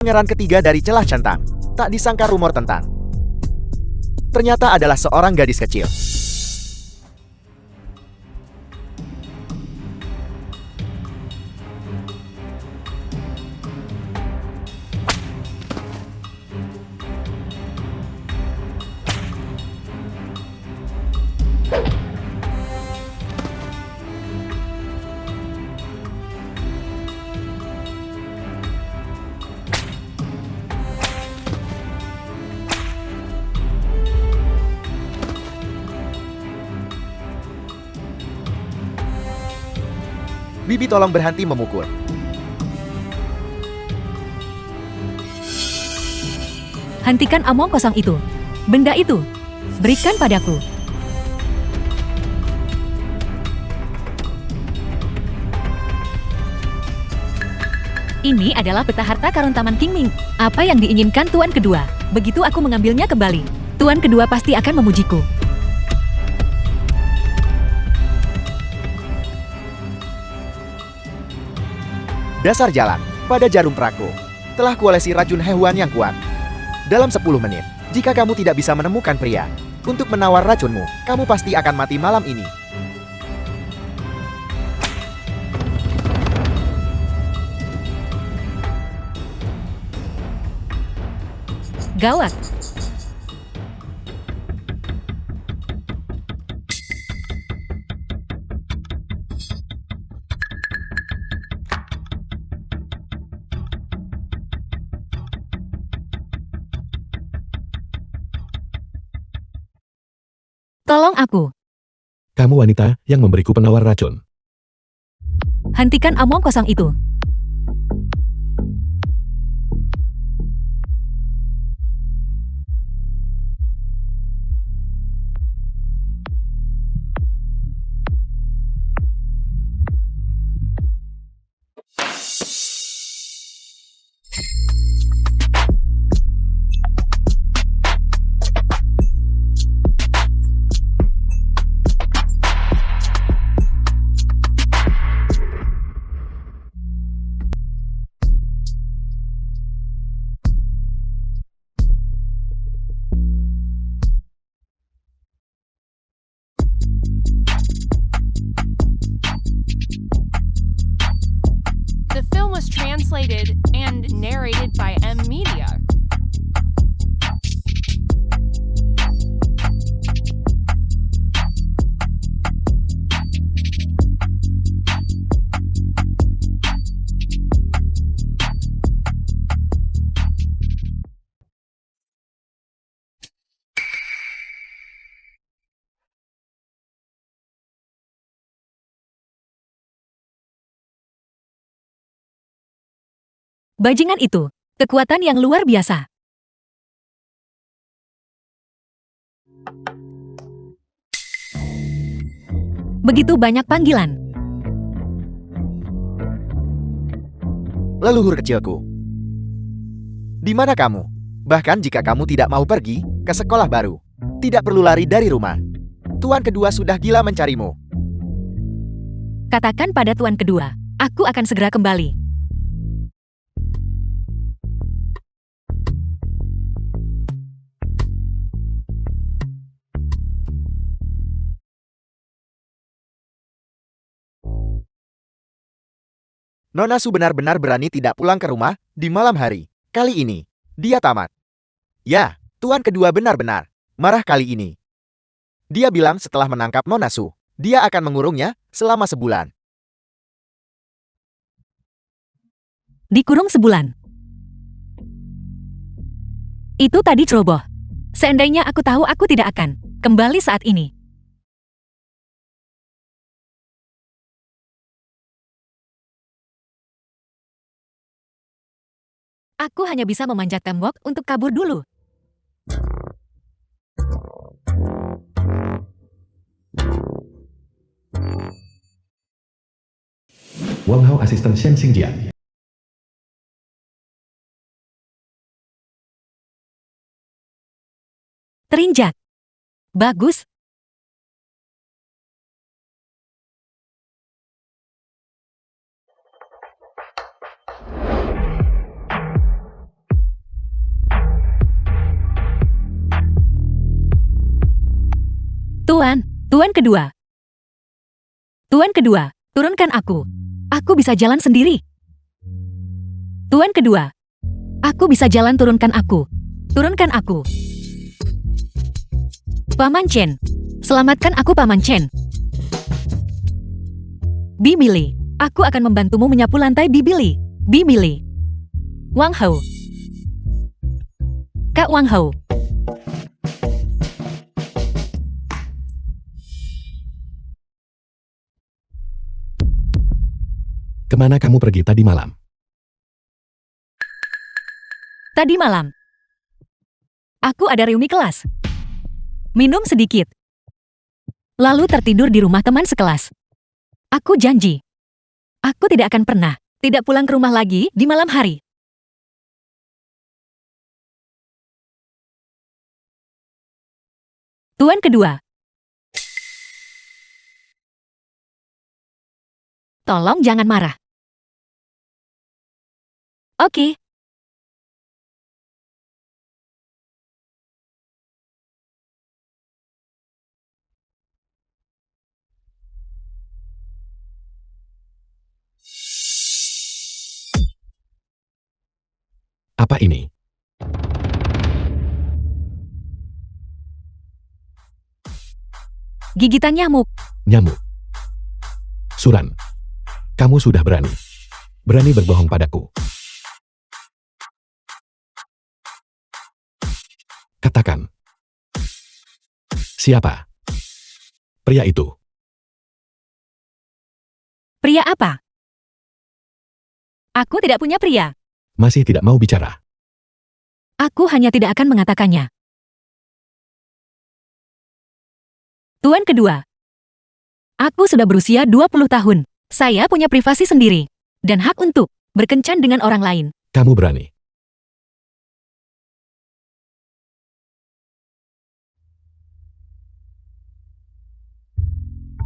Pangeran ketiga dari celah centang. Tak disangka rumor tentang. Ternyata adalah seorang gadis kecil. Bibi tolong berhenti memukul. Hentikan omong kosong itu. Benda itu. Berikan padaku. Ini adalah peta harta karun Taman Qingming. Apa yang diinginkan Tuan Kedua? Begitu aku mengambilnya kembali, Tuan Kedua pasti akan memujiku. Dasar jalan, pada jarum peraku. Telah kuolesi racun hewan yang kuat. Dalam 10 menit, jika kamu tidak bisa menemukan pria untuk menawar racunmu, kamu pasti akan mati malam ini. Gawat. Tolong aku. Kamu wanita yang memberiku penawar racun. Hentikan omong kosong itu. The film was translated and narrated by M Media. Bajingan itu. Kekuatan yang luar biasa. Begitu banyak panggilan. Leluhur kecilku. Di mana kamu? Bahkan jika kamu tidak mau pergi ke sekolah baru, tidak perlu lari dari rumah. Tuan Kedua sudah gila mencarimu. Katakan pada Tuan Kedua, aku akan segera kembali. Nona Su benar-benar berani tidak pulang ke rumah di malam hari. Kali ini, dia tamat. Ya, Tuan Kedua benar-benar marah kali ini. Dia bilang setelah menangkap Nona Su, dia akan mengurungnya selama sebulan. Dikurung sebulan. Itu tadi ceroboh. Seandainya aku tahu, aku tidak akan kembali saat ini. Aku hanya bisa memanjat tembok untuk kabur dulu. Wow, asisten Shen Xingjia. Terinjak. Bagus. Tuan kedua. Tuan kedua, turunkan aku. Aku bisa jalan sendiri. Tuan kedua. Aku bisa jalan, turunkan aku. Turunkan aku. Paman Chen. Selamatkan aku, Paman Chen. Bibili, aku akan membantumu menyapu lantai, Bibili. Bibili. Wang Hou. Kak Wang Hou. Kemana kamu pergi tadi malam? Tadi malam. Aku ada reuni kelas. Minum sedikit. Lalu tertidur di rumah teman sekelas. Aku janji. Aku tidak akan pernah tidak pulang ke rumah lagi di malam hari. Tuan kedua. Tolong jangan marah. Oke. Apa ini? Gigitan nyamuk. Nyamuk. Suran. Kamu sudah berani. Berani berbohong padaku. Katakan. Siapa? Pria itu. Pria apa? Aku tidak punya pria. Masih tidak mau bicara. Aku hanya tidak akan mengatakannya. Tuan kedua. Aku sudah berusia 20 tahun. Saya punya privasi sendiri. Dan hak untuk berkencan dengan orang lain. Kamu berani.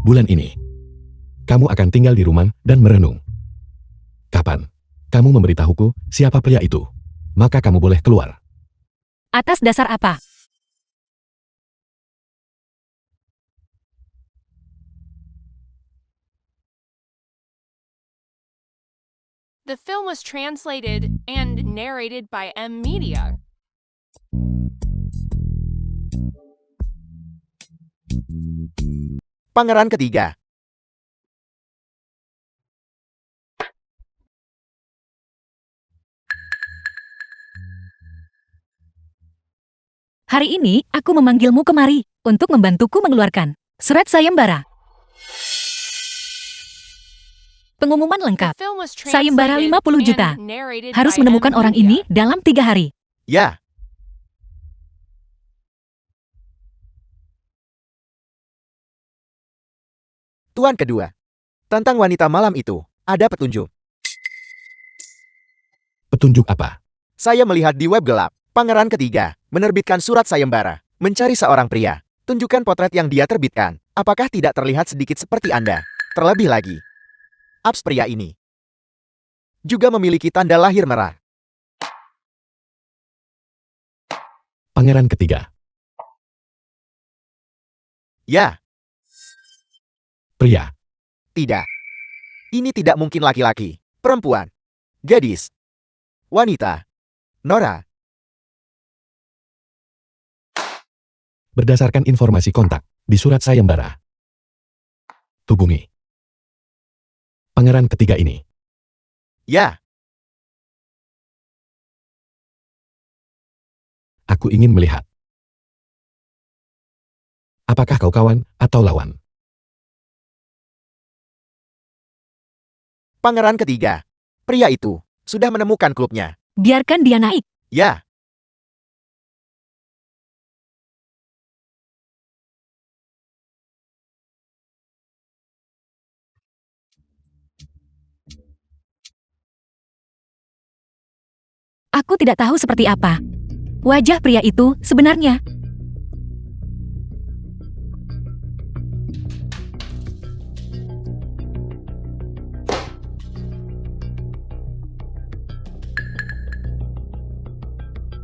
Bulan ini, kamu akan tinggal di rumah dan merenung. Kapan kamu memberitahuku siapa pria itu, maka kamu boleh keluar. Atas dasar apa? The film was translated and narrated by M Media. Pangeran ketiga. Hari ini, aku memanggilmu kemari untuk membantuku mengeluarkan surat sayembara. Pengumuman The lengkap. film was Sayembara translated 50 juta. and narrated Harus by menemukan M orang Media. ini dalam 3 hari. Ya. Tuan kedua. Tentang wanita malam itu, ada petunjuk. Petunjuk apa? Saya melihat di web gelap. Pangeran ketiga menerbitkan surat sayembara, mencari seorang pria. Tunjukkan potret yang dia terbitkan. Apakah tidak terlihat sedikit seperti Anda? Terlebih lagi, abs pria ini juga memiliki tanda lahir merah. Pangeran ketiga. Ya, Pria. tidak. Ini tidak mungkin laki-laki, perempuan, gadis, wanita, Nora. Berdasarkan informasi kontak di surat sayembara. Hubungi pangeran ketiga ini. Ya, Aku ingin melihat. Apakah kau kawan atau lawan? pangeran ketiga. Pria itu sudah menemukan klubnya. Biarkan dia naik. Ya, Aku tidak tahu seperti apa wajah pria itu sebenarnya.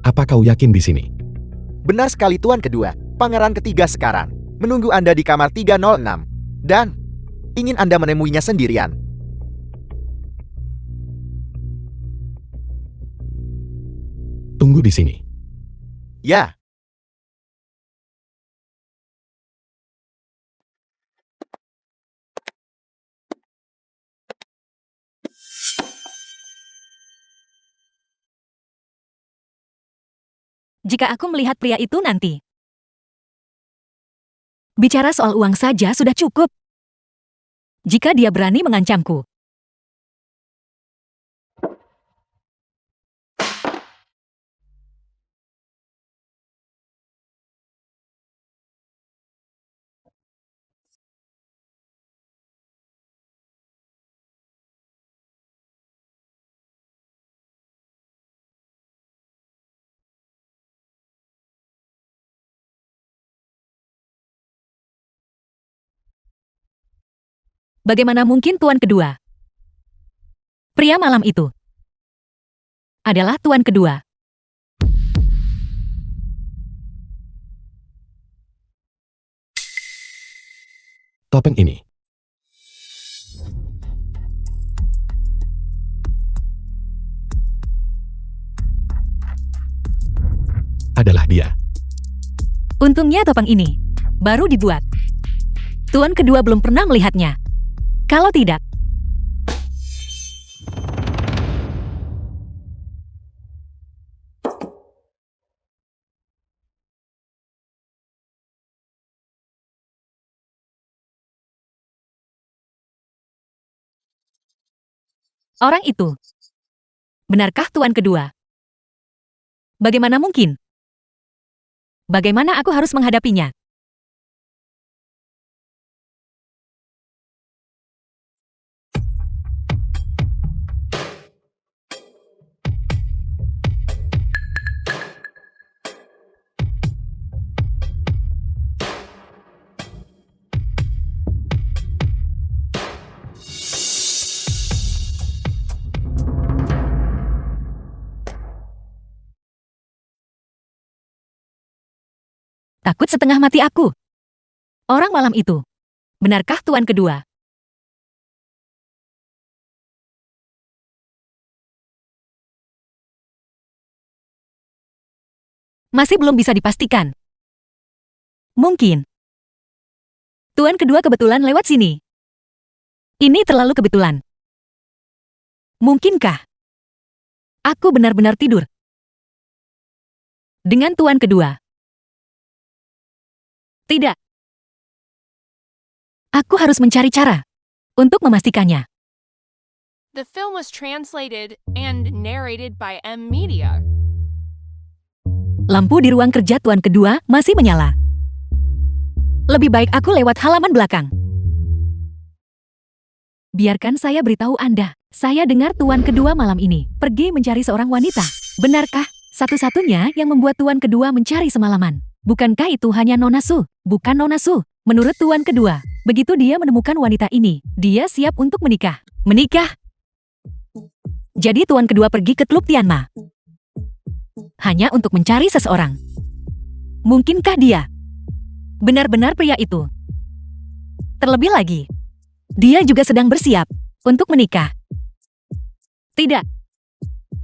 Apa kau yakin di sini? benar sekali tuan kedua. Pangeran ketiga sekarang menunggu Anda di kamar 306 dan ingin Anda menemuinya sendirian. Tunggu di sini. Ya, Jika aku melihat pria itu nanti. Bicara soal uang saja sudah cukup. Jika dia berani mengancamku. Bagaimana mungkin tuan kedua? Pria malam itu adalah tuan kedua. Topeng ini. Adalah dia. Untungnya topeng ini baru dibuat. Tuan kedua belum pernah melihatnya. Kalau tidak, orang itu. Benarkah tuan kedua? Bagaimana mungkin? Bagaimana aku harus menghadapinya? Takut setengah mati aku. Orang malam itu. Benarkah tuan kedua? Masih belum bisa dipastikan. Mungkin. Tuan kedua kebetulan lewat sini. Ini terlalu kebetulan. Mungkinkah aku benar-benar tidur dengan tuan kedua? Tidak. Aku harus mencari cara untuk memastikannya. The film was translated and narrated by M Media. Lampu di ruang kerja tuan kedua masih menyala. Lebih baik aku lewat halaman belakang. Biarkan saya beritahu Anda. Saya dengar tuan kedua malam ini pergi mencari seorang wanita. Benarkah satu-satunya yang membuat tuan kedua mencari semalaman? Bukankah itu hanya Nona Su? Bukan Nona Su. Menurut tuan kedua, begitu dia menemukan wanita ini, dia siap untuk menikah. Menikah? Jadi tuan kedua pergi ke klub Tianma. Hanya untuk mencari seseorang. Mungkinkah dia benar-benar pria itu? Terlebih lagi, dia juga sedang bersiap untuk menikah. Tidak.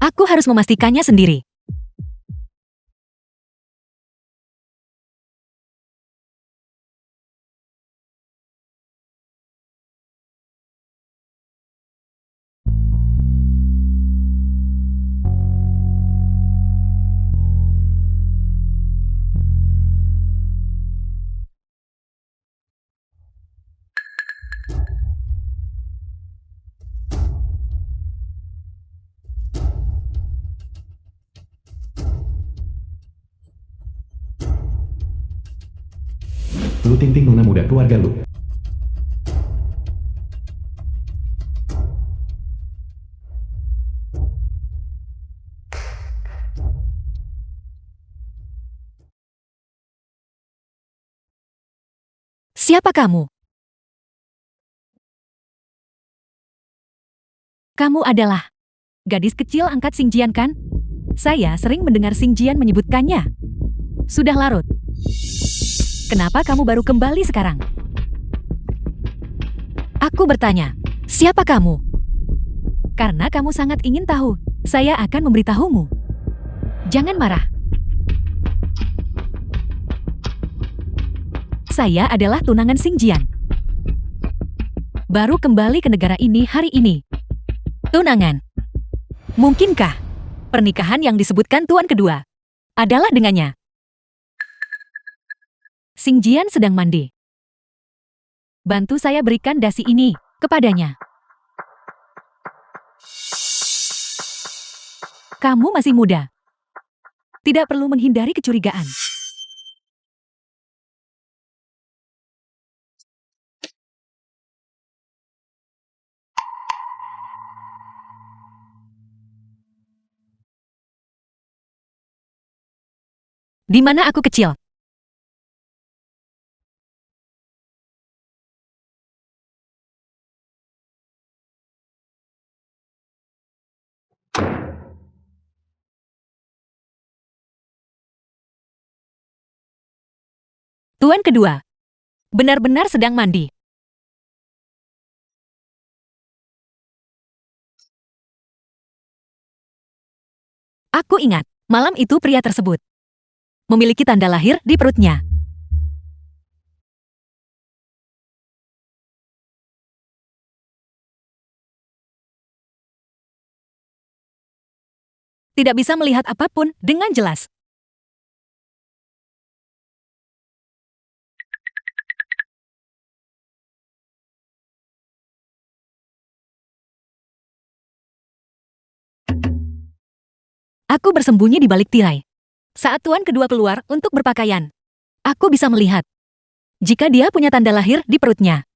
Aku harus memastikannya sendiri. Lu ting-ting nona muda keluarga lu. Siapa kamu? Kamu adalah gadis kecil angkat Xing Jian kan? Saya sering mendengar Xing Jian menyebutkannya. Sudah larut. Kenapa kamu baru kembali sekarang? Aku bertanya, siapa kamu? Karena kamu sangat ingin tahu, saya akan memberitahumu. Jangan marah. Saya adalah tunangan Xingjian. Baru kembali ke negara ini hari ini. Tunangan. Mungkinkah pernikahan yang disebutkan tuan kedua adalah dengannya? Xingjian sedang mandi. Bantu saya berikan dasi ini kepadanya. Kamu masih muda. Tidak perlu menghindari kecurigaan. Di mana aku kecil? Tuan kedua, benar-benar sedang mandi. Aku ingat, malam itu pria tersebut memiliki tanda lahir di perutnya. Tidak bisa melihat apapun dengan jelas. Aku bersembunyi di balik tirai. Saat tuan kedua keluar untuk berpakaian, aku bisa melihat jika dia punya tanda lahir di perutnya.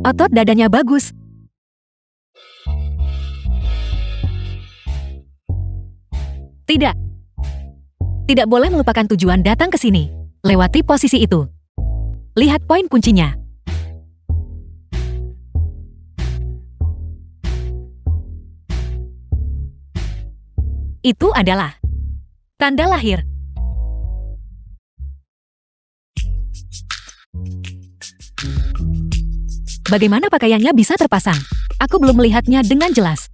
Otot dadanya bagus. Tidak. Tidak boleh melupakan tujuan datang ke sini. Lewati posisi itu. Lihat poin kuncinya. Itu adalah tanda lahir. Bagaimana pakaiannya bisa terpasang? Aku belum melihatnya dengan jelas.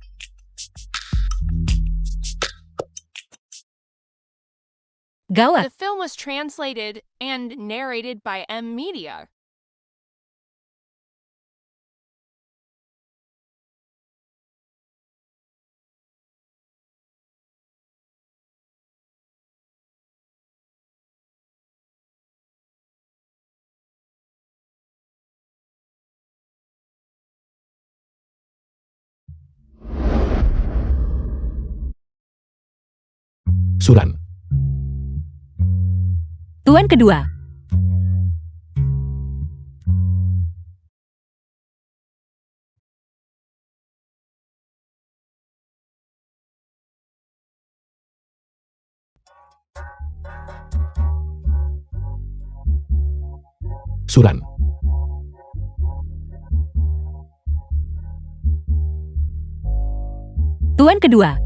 Gawat. The film was translated and narrated by M Media. Suran. Tuan kedua. Suran. Tuan kedua.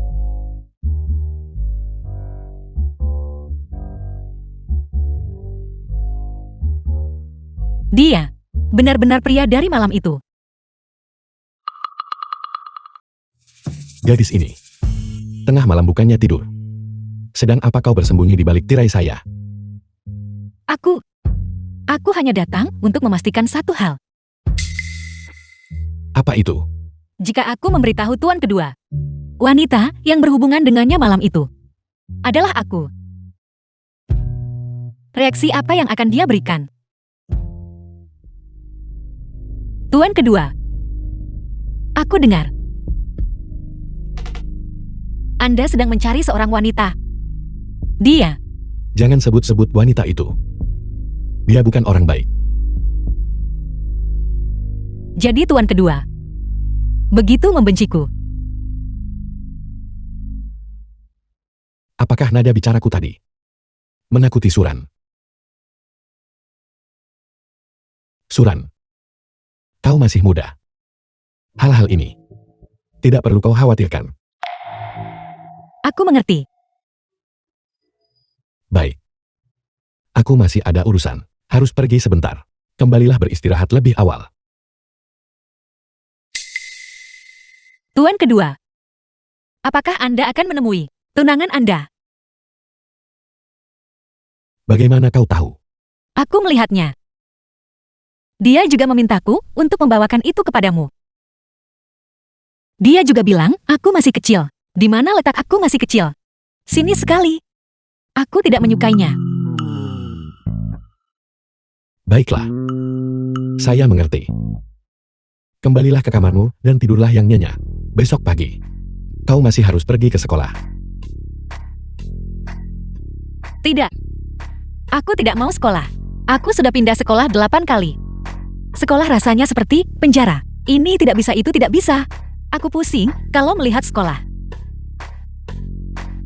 Dia benar-benar pria dari malam itu. Gadis ini. Tengah malam bukannya tidur. Sedang apa kau bersembunyi di balik tirai saya? Aku hanya datang untuk memastikan satu hal. Apa itu? Jika aku memberitahu tuan kedua, wanita yang berhubungan dengannya malam itu adalah aku. Reaksi apa yang akan dia berikan? Tuan kedua, aku dengar Anda sedang mencari seorang wanita. Dia. Jangan sebut-sebut wanita itu. Dia bukan orang baik. Jadi tuan kedua, Begitu membenciku. Apakah nada bicaraku tadi menakuti Suran? Suran, kau masih muda. Hal-hal ini tidak perlu kau khawatirkan. Aku mengerti. Baik. Aku masih ada urusan. Harus pergi sebentar. Kembalilah beristirahat lebih awal. Tuan kedua. Apakah Anda akan menemui tunangan Anda? Bagaimana kau tahu? Aku melihatnya. Dia juga memintaku untuk membawakan itu kepadamu. Dia juga bilang, aku masih kecil. Di mana letak aku masih kecil? Sini sekali. Aku tidak menyukainya. Baiklah. Saya mengerti. Kembalilah ke kamarmu dan tidurlah yang nyenyak. Besok pagi, kau masih harus pergi ke sekolah. Tidak. Aku tidak mau sekolah. Aku sudah pindah sekolah 8 kali. Sekolah rasanya seperti penjara. Ini tidak bisa, itu tidak bisa. Aku pusing kalau melihat sekolah.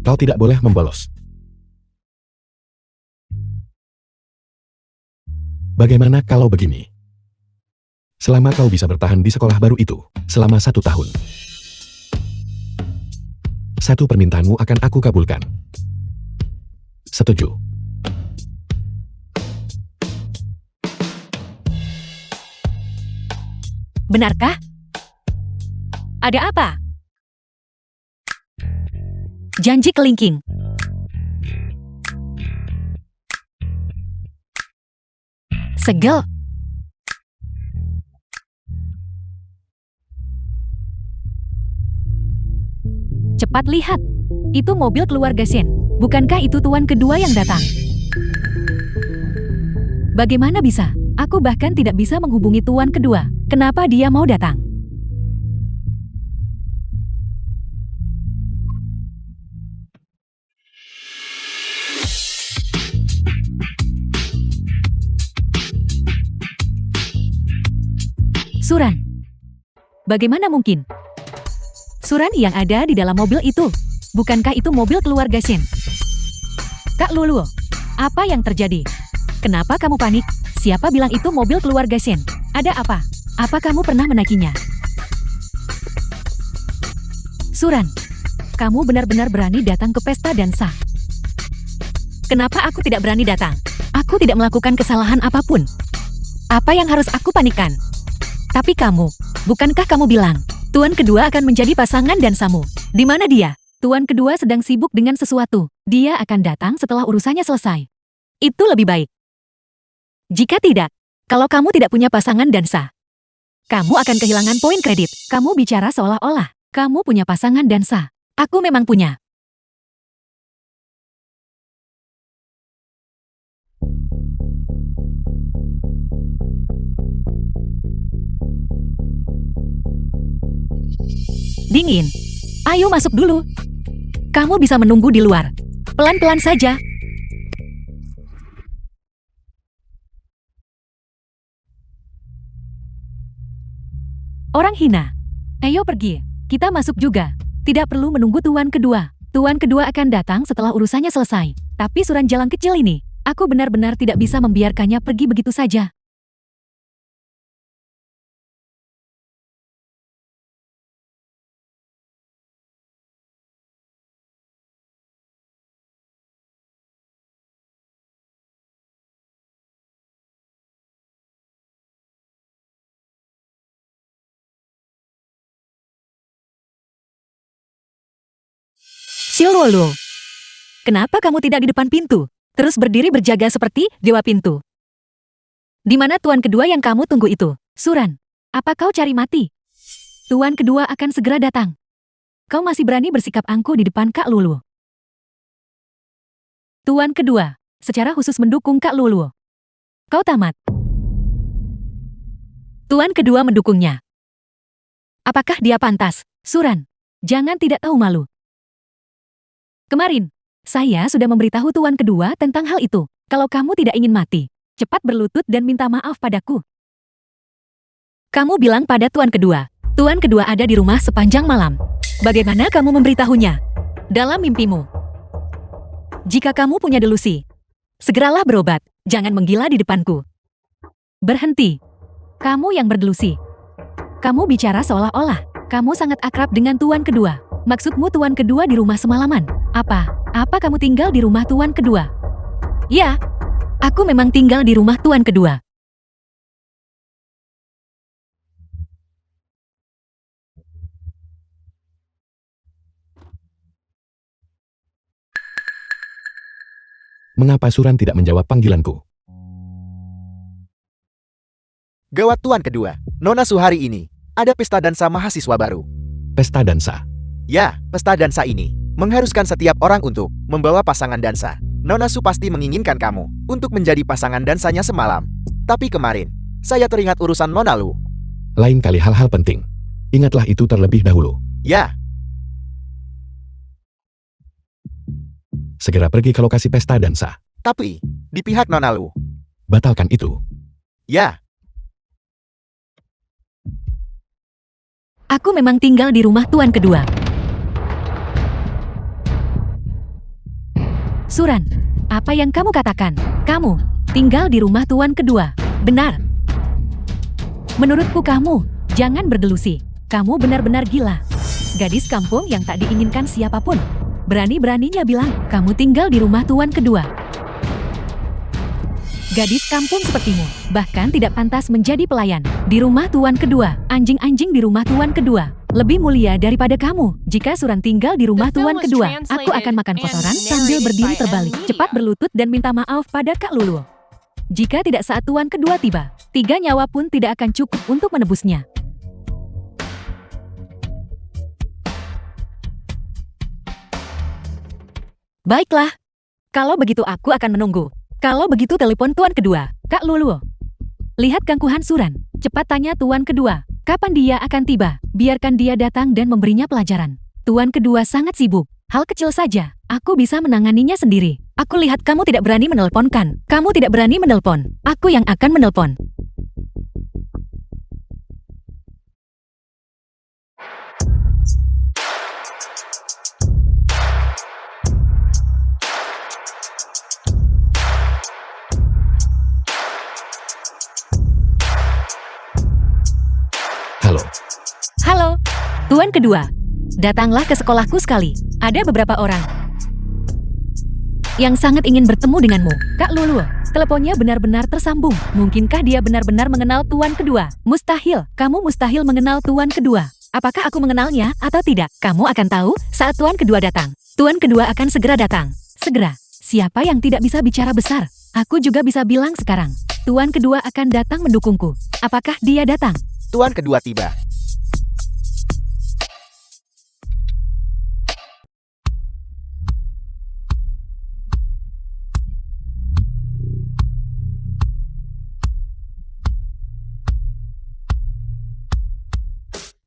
Kau tidak boleh membolos. Bagaimana kalau begini? Selama kau bisa bertahan di sekolah baru itu, selama 1 tahun. 1 permintaanmu akan aku kabulkan. Setuju. Benarkah? Ada apa? Janji kelingking. Segel. Cepat lihat. Itu mobil keluarga Shen. Bukankah itu tuan kedua yang datang? Bagaimana bisa? Aku bahkan tidak bisa menghubungi tuan kedua. Kenapa dia mau datang? Suran. Bagaimana mungkin? Suran yang ada di dalam mobil itu. Bukankah itu mobil keluarga Shen? Kak Lulu, apa yang terjadi? Kenapa kamu panik? Siapa bilang itu mobil keluarga Shen? Ada apa? Apa kamu pernah menaikinya? Suran, kamu benar-benar berani datang ke pesta dansa. Kenapa aku tidak berani datang? Aku tidak melakukan kesalahan apapun. Apa yang harus aku panikkan? Tapi kamu, bukankah kamu bilang, tuan kedua akan menjadi pasangan dansamu? Di mana dia? Tuan kedua sedang sibuk dengan sesuatu. Dia akan datang setelah urusannya selesai. Itu lebih baik. Jika tidak, kalau kamu tidak punya pasangan dansa, kamu akan kehilangan poin kredit. Kamu bicara seolah-olah kamu punya pasangan dansa. Aku memang punya. Dingin. Ayo masuk dulu. Kamu bisa menunggu di luar. Pelan-pelan saja. Orang hina. Ayo pergi. Kita masuk juga. Tidak perlu menunggu tuan kedua. Tuan kedua akan datang setelah urusannya selesai. Tapi Suran jalan kecil ini, aku benar-benar tidak bisa membiarkannya pergi begitu saja. Silwolo, kenapa kamu tidak di depan pintu? Terus berdiri berjaga seperti dewa pintu. Di mana tuan kedua yang kamu tunggu itu? Suran, apa kau cari mati? Tuan kedua akan segera datang. Kau masih berani bersikap angkuh di depan Kak Lulu. Tuan kedua, secara khusus mendukung Kak Lulu. Kau tamat. Tuan kedua mendukungnya. Apakah dia pantas? Suran, jangan tidak tahu malu. Kemarin, saya sudah memberitahu tuan kedua tentang hal itu. Kalau kamu tidak ingin mati, cepat berlutut dan minta maaf padaku. Kamu bilang pada tuan kedua, Tuan kedua ada di rumah sepanjang malam. Bagaimana kamu memberitahunya? Dalam mimpimu. Jika kamu punya delusi, segeralah berobat. Jangan menggila di depanku. Berhenti. Kamu yang berdelusi. Kamu bicara seolah-olah kamu sangat akrab dengan tuan kedua. Maksudmu tuan kedua di rumah semalaman? Apa? Apa kamu tinggal di rumah tuan kedua? Ya, aku memang tinggal di rumah tuan kedua. Mengapa Suran tidak menjawab panggilanku? Gawat tuan kedua. Nona Su hari ini ada pesta dansa mahasiswa baru. Pesta dansa. Ya, pesta dansa ini mengharuskan setiap orang untuk membawa pasangan dansa. Nona Su pasti menginginkan kamu untuk menjadi pasangan dansanya semalam. Tapi kemarin, saya teringat urusan Nona Lu. Lain kali hal-hal penting. Ingatlah itu terlebih dahulu. Ya, Segera pergi ke lokasi pesta dansa. tapi di pihak Nona Lu. Batalkan itu. Ya, Aku memang tinggal di rumah tuan kedua. Suran, apa yang kamu katakan? Kamu tinggal di rumah tuan kedua. Benar. Menurutku kamu, jangan berdelusi. Kamu benar-benar gila. Gadis kampung yang tak diinginkan siapapun. Berani-beraninya bilang, kamu tinggal di rumah tuan kedua. Gadis kampung sepertimu, bahkan tidak pantas menjadi pelayan. Di rumah tuan kedua, anjing-anjing di rumah tuan kedua. Lebih mulia daripada kamu. Jika Suran tinggal di rumah The film tuan was kedua, aku translated akan makan and kotoran sambil narrated berdiri by terbalik, M. cepat Media. berlutut dan minta maaf pada Kak Lulu. Jika tidak saat tuan kedua tiba, 3 nyawa pun tidak akan cukup untuk menebusnya. Baiklah. Kalau begitu aku akan menunggu. Kalau begitu telepon tuan kedua, Kak Lulu. Lihat kangkuhan Suran. Cepat tanya tuan kedua, kapan dia akan tiba. Biarkan dia datang dan memberinya pelajaran. Tuan kedua sangat sibuk. Hal kecil saja, aku bisa menanganinya sendiri. Aku lihat kamu tidak berani menelponkan. Kamu tidak berani menelpon. Aku yang akan menelpon. Halo. Halo, tuan kedua. Datanglah ke sekolahku sekali. Ada beberapa orang yang sangat ingin bertemu denganmu. Kak Lulu, teleponnya benar-benar tersambung. Mungkinkah dia benar-benar mengenal tuan kedua? Mustahil, kamu mustahil mengenal tuan kedua. Apakah aku mengenalnya atau tidak? Kamu akan tahu saat tuan kedua datang. Tuan kedua akan segera datang. Segera. Siapa yang tidak bisa bicara besar? Aku juga bisa bilang sekarang. Tuan kedua akan datang mendukungku. Apakah dia datang? tuan kedua tiba.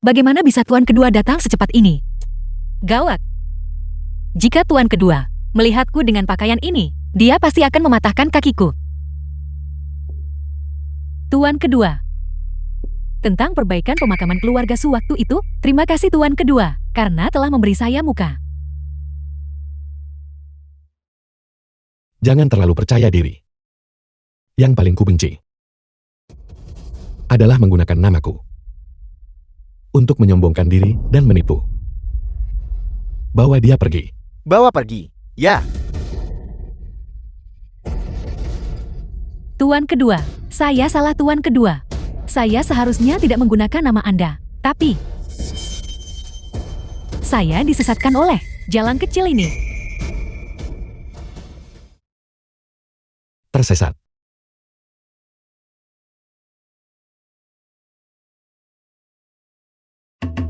Bagaimana bisa tuan kedua datang secepat ini? Gawat. Jika tuan kedua melihatku dengan pakaian ini, dia pasti akan mematahkan kakiku. Tuan kedua. Tentang perbaikan pemakaman keluarga sewaktu itu, terima kasih tuan kedua, karena telah memberi saya muka. Jangan terlalu percaya diri. Yang paling kubenci adalah menggunakan namaku untuk menyombongkan diri dan menipu. Bawa dia pergi. Bawa pergi. Ya, Tuan kedua, saya salah tuan kedua. Saya seharusnya tidak menggunakan nama Anda, tapi saya disesatkan oleh jalan kecil ini. Tersesat.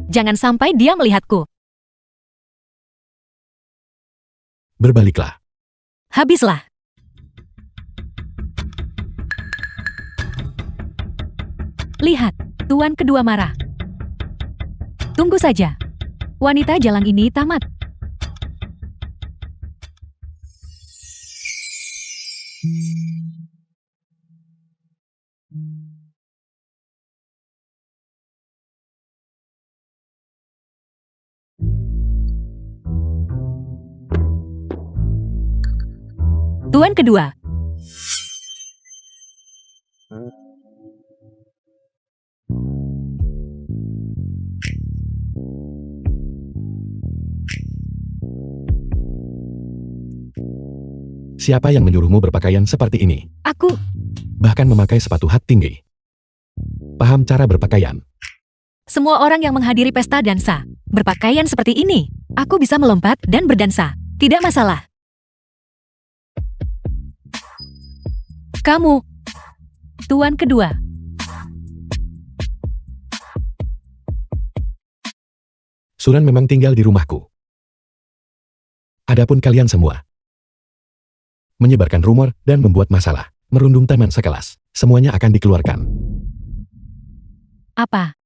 Jangan sampai dia melihatku. Berbaliklah. Habislah. Lihat, tuan kedua marah. Tunggu saja. Wanita jalang ini tamat. Tuan kedua. Siapa yang menyuruhmu berpakaian seperti ini? Aku. Bahkan memakai sepatu hat tinggi. Paham cara berpakaian? Semua orang yang menghadiri pesta dansa berpakaian seperti ini. Aku bisa melompat dan berdansa. Tidak masalah. Kamu. Tuan kedua. Suran memang tinggal di rumahku. Adapun kalian semua, menyebarkan rumor dan membuat masalah, merundung teman sekelas, semuanya akan dikeluarkan. Apa?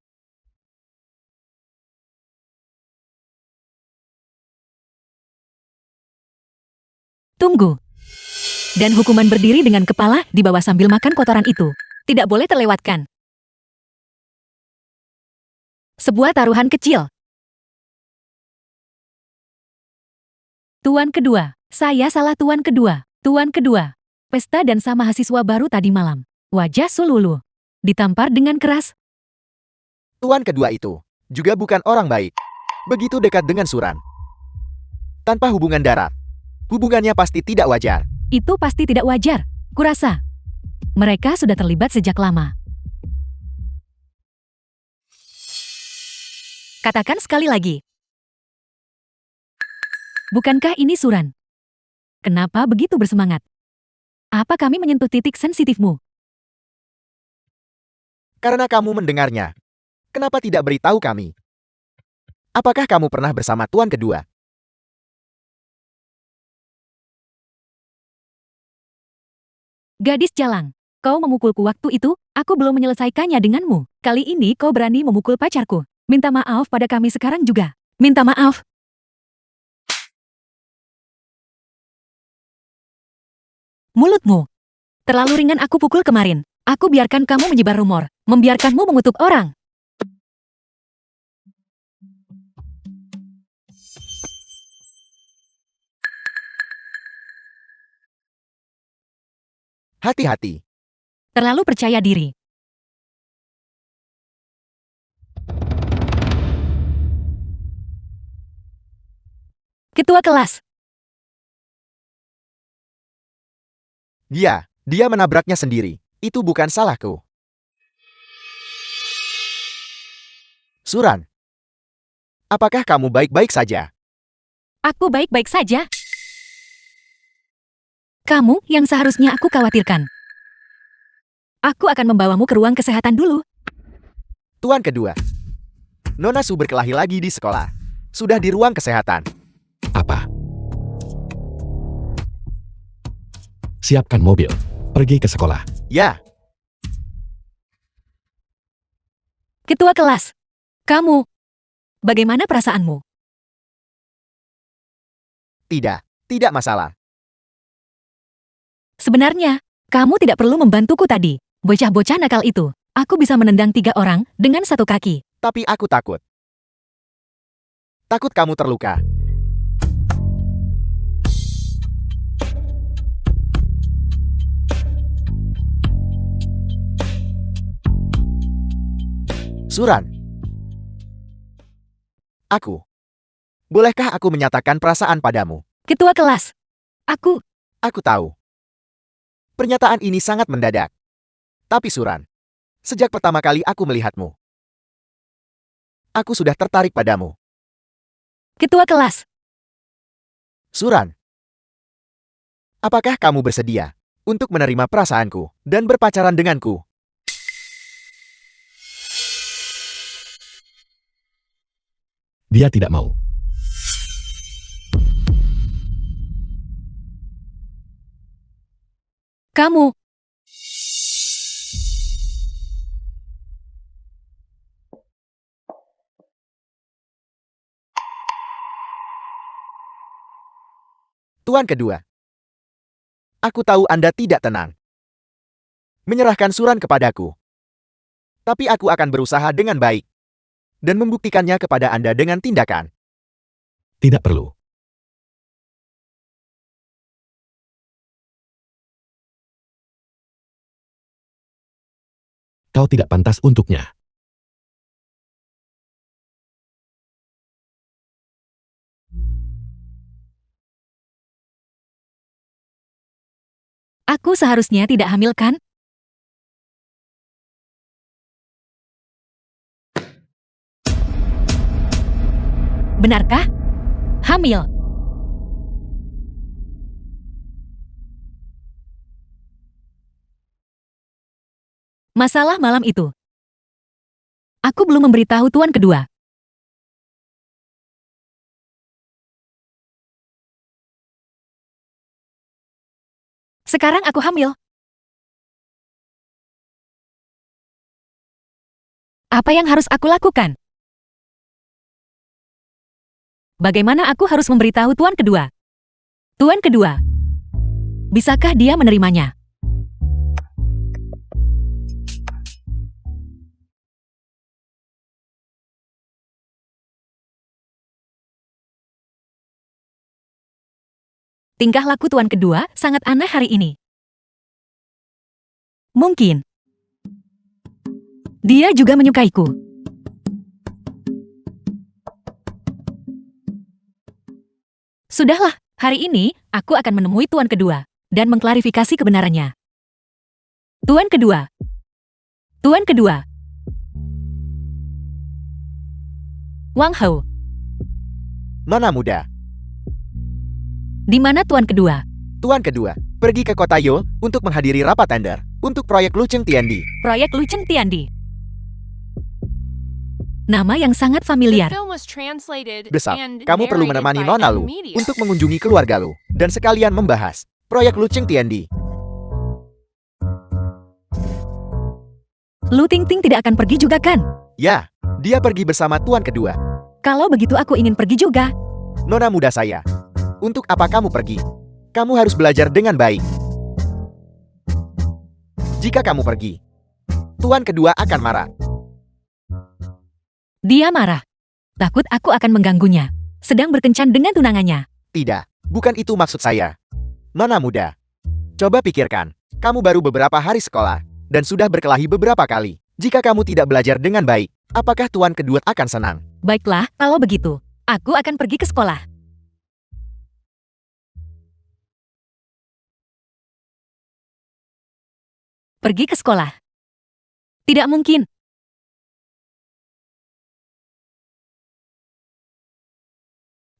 Tunggu. Dan hukuman berdiri dengan kepala di bawah sambil makan kotoran itu. Tidak boleh terlewatkan. Sebuah taruhan kecil. Tuan kedua. Saya salah tuan kedua. Tuan kedua. Pesta dansa mahasiswa baru tadi malam. Wajah Sululu ditampar dengan keras. Tuan kedua itu juga bukan orang baik. Begitu dekat dengan Suran. Tanpa hubungan darat. Hubungannya pasti tidak wajar. Itu pasti tidak wajar. Kurasa mereka sudah terlibat sejak lama. Katakan sekali lagi. Bukankah ini Suran? Kenapa begitu bersemangat? Apa kami menyentuh titik sensitifmu? Karena kamu mendengarnya. Kenapa tidak beritahu kami? Apakah kamu pernah bersama tuan kedua? Gadis jalang, kau memukulku waktu itu, aku belum menyelesaikannya denganmu. Kali ini kau berani memukul pacarku. Minta maaf pada kami sekarang juga. Minta maaf. Mulutmu. Terlalu ringan aku pukul kemarin. Aku biarkan kamu menyebar rumor. Membiarkanmu mengutuk orang. Hati-hati. Terlalu percaya diri. Ketua kelas. Dia menabraknya sendiri. Itu bukan salahku. Suran. Apakah kamu baik-baik saja? Aku baik-baik saja. Kamu yang seharusnya aku khawatirkan. Aku akan membawamu ke ruang kesehatan dulu. Tuan kedua. Nona Su berkelahi lagi di sekolah. Sudah di ruang kesehatan. Apa? Siapkan mobil. Pergi ke sekolah. Ya, Ketua kelas. Kamu. Bagaimana perasaanmu? tidak masalah. Sebenarnya, kamu tidak perlu membantuku tadi. Bocah-bocah nakal itu. Aku bisa menendang 3 orang dengan 1 kaki. Tapi aku takut. Takut kamu terluka. Suran. Bolehkah aku menyatakan perasaan padamu? Ketua kelas. Aku Tahu. Pernyataan ini sangat mendadak. Tapi Suran, sejak pertama kali aku melihatmu, aku sudah tertarik padamu. Ketua kelas. Suran, apakah kamu bersedia untuk menerima perasaanku dan berpacaran denganku? Dia tidak mau. Kamu. Tuan kedua, aku tahu Anda tidak tenang menyerahkan Suran kepadaku. Tapi aku akan berusaha dengan baik dan membuktikannya kepada Anda dengan tindakan. Tidak perlu. Kau tidak pantas untuknya. Aku seharusnya tidak hamil kan? Benarkah? Hamil. Masalah malam itu. Aku belum memberitahu tuan kedua. Sekarang aku hamil. Apa yang harus aku lakukan? Bagaimana aku harus memberitahu tuan kedua? Tuan kedua, bisakah dia menerimanya? Tingkah laku tuan kedua sangat aneh hari ini. Mungkin dia juga menyukaiku. Sudahlah, hari ini aku akan menemui tuan kedua dan mengklarifikasi kebenarannya. Tuan kedua. Tuan kedua. Wang Hao, Nona muda. di mana tuan kedua? Tuan kedua, pergi ke kota Yo untuk menghadiri rapat tender untuk proyek Lucheng Tiandi. Proyek Lucheng Tiandi. Nama yang sangat The familiar. film was translated Besar, and kamu perlu narrated menemani by Nona M Lu Media. untuk mengunjungi keluarga Lu dan sekalian membahas proyek Lucheng Tiandi. Lu Tingting tidak akan pergi juga kan? Ya, dia pergi bersama tuan kedua. Kalau begitu aku ingin pergi juga. Nona muda saya, untuk apa kamu pergi? Kamu harus belajar dengan baik. Jika kamu pergi, tuan kedua akan marah. Dia marah. Takut aku akan mengganggunya. Sedang berkencan dengan tunangannya. Tidak, bukan itu maksud saya. Nona muda, coba pikirkan. Kamu baru beberapa hari sekolah dan sudah berkelahi beberapa kali. Jika kamu tidak belajar dengan baik, apakah tuan kedua akan senang? Baiklah, kalau begitu, aku akan pergi ke sekolah. Pergi ke sekolah. Tidak mungkin.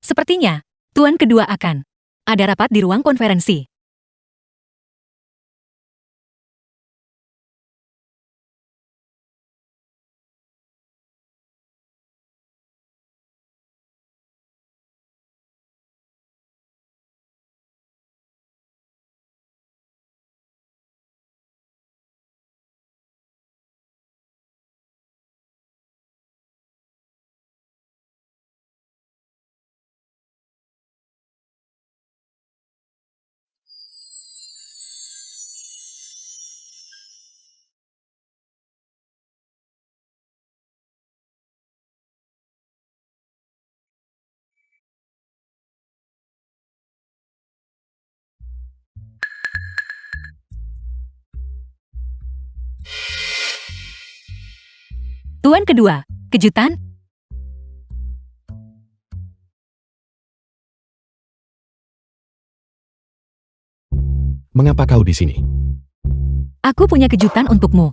Sepertinya, tuan kedua akan ada rapat di ruang konferensi. Tuan kedua, kejutan? Mengapa kau di sini? Aku punya kejutan untukmu.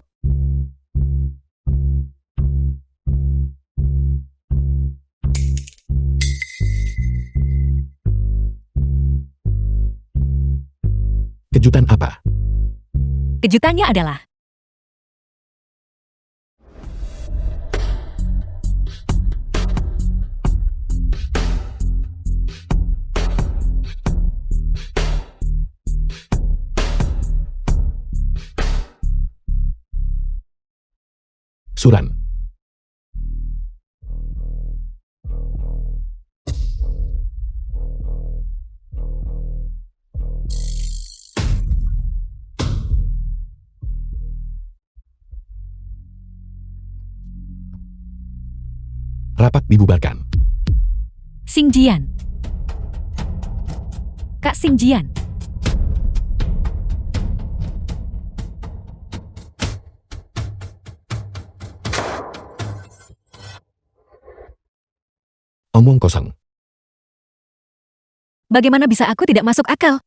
Kejutan apa? Kejutannya adalah Suran. Rapat dibubarkan. Xingjian. Kak Xingjian. Omong kosong. Bagaimana bisa aku tidak masuk akal?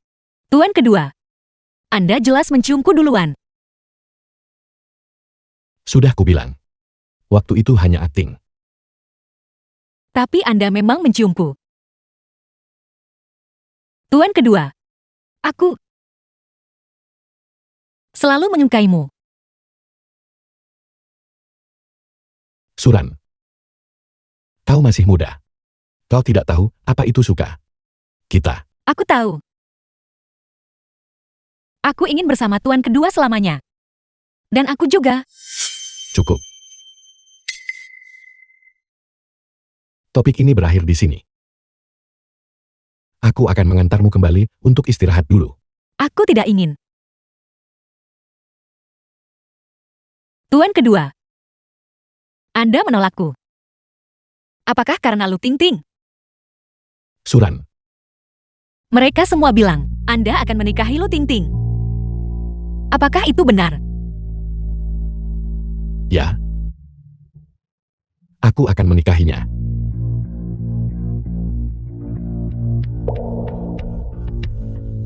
Tuan kedua, Anda jelas menciumku duluan. Sudah kubilang. Waktu itu hanya akting. Tapi Anda memang menciumku. Tuan kedua, aku selalu menyukaimu. Suran. Kau masih muda. Kau tidak tahu apa itu suka. Kita. Aku tahu. Aku ingin bersama tuan kedua selamanya. Dan aku juga. Cukup. Topik ini berakhir di sini. Aku akan mengantarmu kembali untuk istirahat dulu. Aku tidak ingin. Tuan kedua, Anda menolakku. Apakah karena Lu Ting Ting? Suran. Mereka semua bilang, Anda akan menikahi Lu Ting Ting. Apakah itu benar? Ya. Aku akan menikahinya.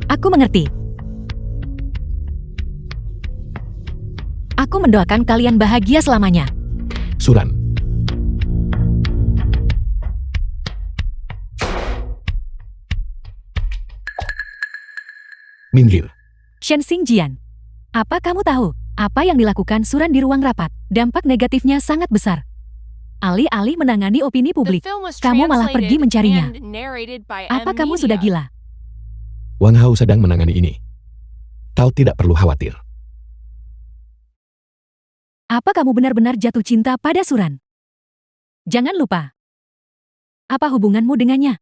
Aku mengerti. Aku mendoakan kalian bahagia selamanya. Suran. Minggir. Shen Xingjian, apa kamu tahu apa yang dilakukan Suran di ruang rapat? Dampak negatifnya sangat besar. Alih-alih menangani opini The publik, film was kamu malah pergi translated mencarinya. and narrated by Apa M kamu sudah Media. gila? Wang Hao sedang menangani ini. Kau tidak perlu khawatir. Apa kamu benar-benar jatuh cinta pada Suran? Jangan lupa. Apa hubunganmu dengannya?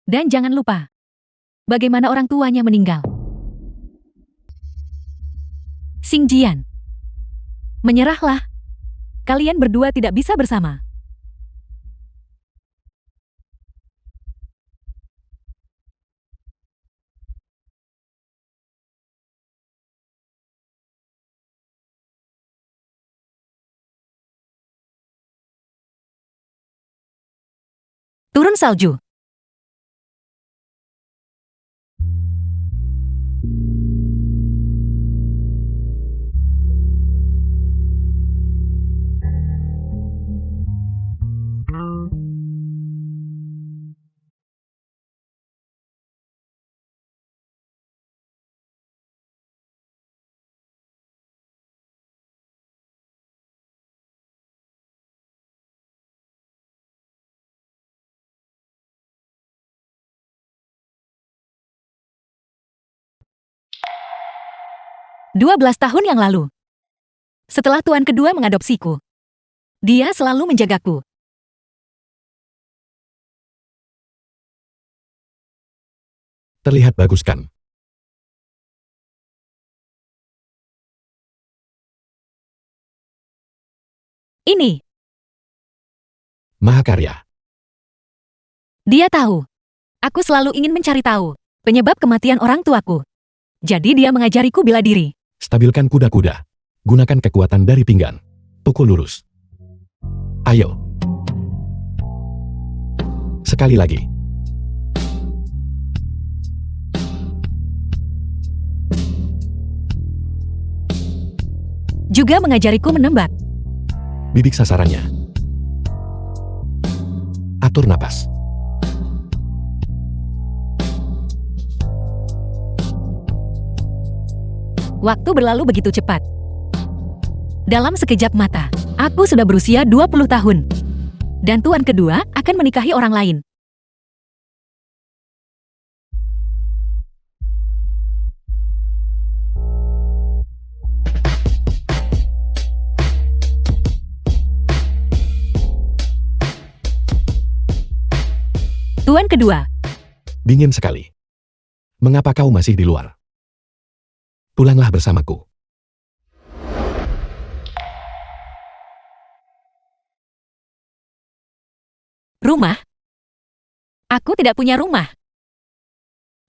Dan jangan lupa. Bagaimana orang tuanya meninggal. Xingjian. Menyerahlah. Kalian berdua tidak bisa bersama. Turun salju. Dua 12 tahun yang lalu. Setelah tuan kedua mengadopsiku. Dia selalu menjagaku. Terlihat bagus kan? Ini, Mahakarya. dia tahu. Aku selalu ingin mencari tahu penyebab kematian orang tuaku. Jadi dia mengajariku bela diri. Stabilkan kuda-kuda. Gunakan kekuatan dari pinggang. Pukul lurus. Ayo. Sekali lagi. Juga mengajariku menembak. Bidik sasarannya. Atur napas. Waktu berlalu begitu cepat. Dalam sekejap mata, aku sudah berusia 20 tahun. Dan tuan kedua akan menikahi orang lain. Tuan kedua, Dingin sekali. Mengapa kau masih di luar? Pulanglah bersamaku. rumah? Aku tidak punya rumah.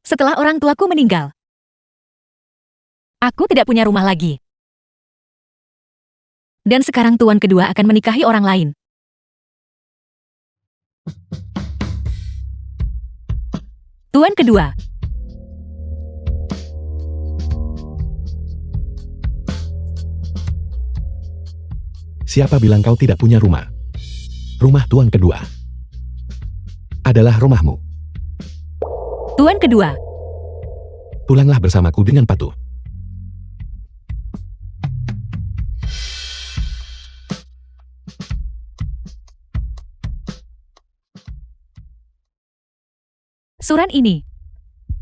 Setelah orang tuaku meninggal, aku tidak punya rumah lagi. Dan sekarang tuan kedua akan menikahi orang lain. Tuan kedua. Siapa bilang kau tidak punya rumah? Rumah tuan kedua adalah rumahmu. Tuan kedua. Pulanglah bersamaku dengan patuh. Suran ini.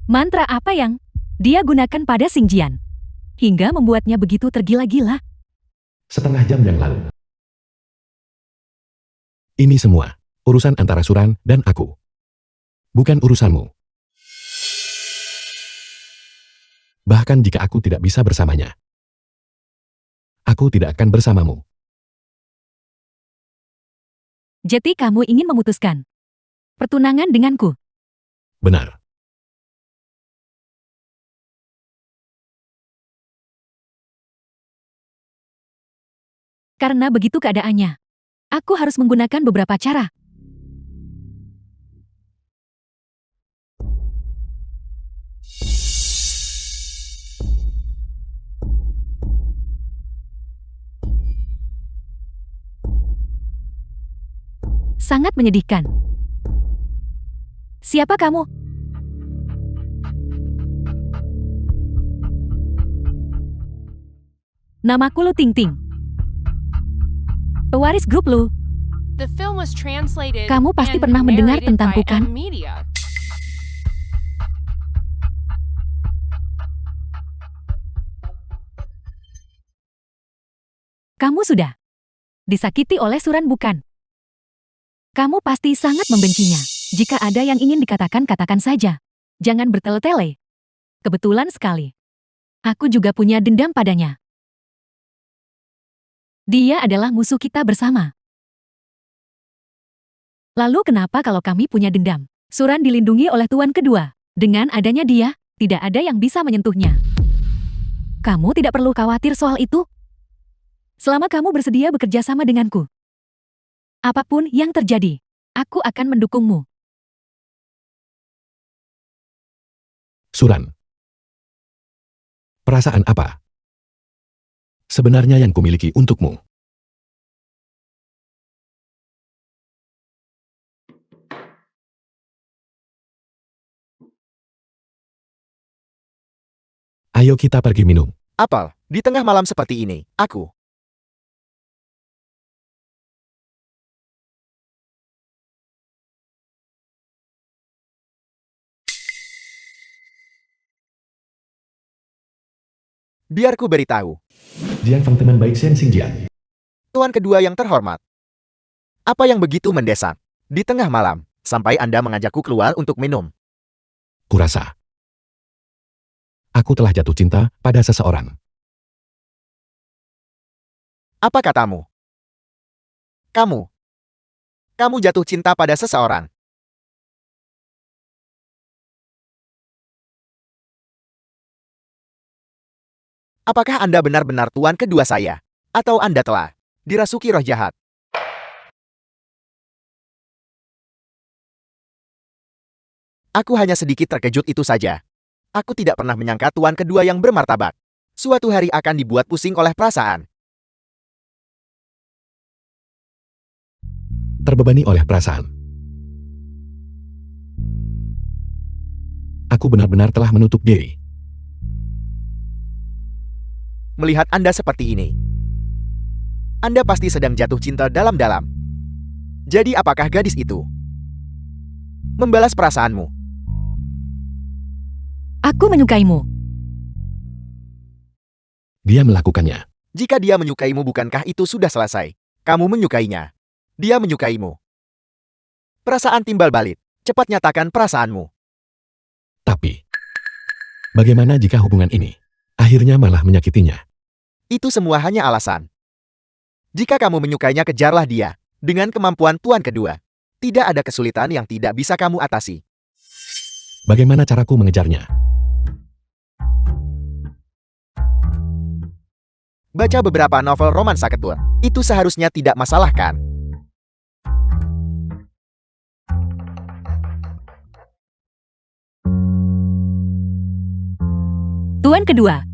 Mantra apa yang dia gunakan pada Xingjian? Hingga membuatnya begitu tergila-gila. Setengah jam yang lalu. Ini semua urusan antara Suran dan aku. Bukan urusanmu. Bahkan jika aku tidak bisa bersamanya, aku tidak akan bersamamu. Jadi kamu ingin memutuskan pertunangan denganku? Benar. Karena begitu keadaannya, aku harus menggunakan beberapa cara. Sangat menyedihkan. Siapa kamu? Namaku Lu Tingting. Pewaris grup Lu. The film was translated Kamu pasti and pernah mendengar narrated tentangku, by kan? M-Media. Kamu sudah disakiti oleh Suran, bukan? Kamu pasti sangat membencinya. Jika ada yang ingin dikatakan, katakan saja. Jangan bertele-tele. Kebetulan sekali. Aku juga punya dendam padanya. Dia adalah musuh kita bersama. Lalu kenapa kalau kami punya dendam? Suran dilindungi oleh tuan kedua. Dengan adanya dia, tidak ada yang bisa menyentuhnya. Kamu tidak perlu khawatir soal itu. Selama kamu bersedia bekerja sama denganku. Apapun yang terjadi, aku akan mendukungmu. Suran. Perasaan apa sebenarnya yang kumiliki untukmu? Ayo kita pergi minum. Apel, di tengah malam seperti ini, aku. Biar ku beritahu, Jiang Fang teman baik Shen Xingjian. tuan kedua yang terhormat. Apa yang begitu mendesak? Di tengah malam, sampai Anda mengajakku keluar untuk minum. Kurasa aku telah jatuh cinta pada seseorang. Apa katamu? Kamu jatuh cinta pada seseorang. Apakah Anda benar-benar tuan kedua saya? Atau Anda telah dirasuki roh jahat? Aku hanya sedikit terkejut, itu saja. Aku tidak pernah menyangka tuan kedua yang bermartabat suatu hari akan dibuat pusing oleh perasaan. Terbebani oleh perasaan. Aku benar-benar telah menutup diri. Melihat Anda seperti ini, Anda pasti sedang jatuh cinta dalam-dalam. Jadi apakah gadis itu membalas perasaanmu? Aku menyukaimu. Dia melakukannya. Jika dia menyukaimu, bukankah itu sudah selesai? Kamu menyukainya. Dia menyukaimu. Perasaan timbal balik. Cepat nyatakan perasaanmu. Tapi, bagaimana jika hubungan ini akhirnya malah menyakitinya? Itu semua hanya alasan. Jika kamu menyukainya, kejarlah dia. Dengan kemampuan tuan kedua, tidak ada kesulitan yang tidak bisa kamu atasi. Bagaimana caraku mengejarnya? Baca beberapa novel romansa ketur. Itu seharusnya tidak masalah, kan? Tuan kedua.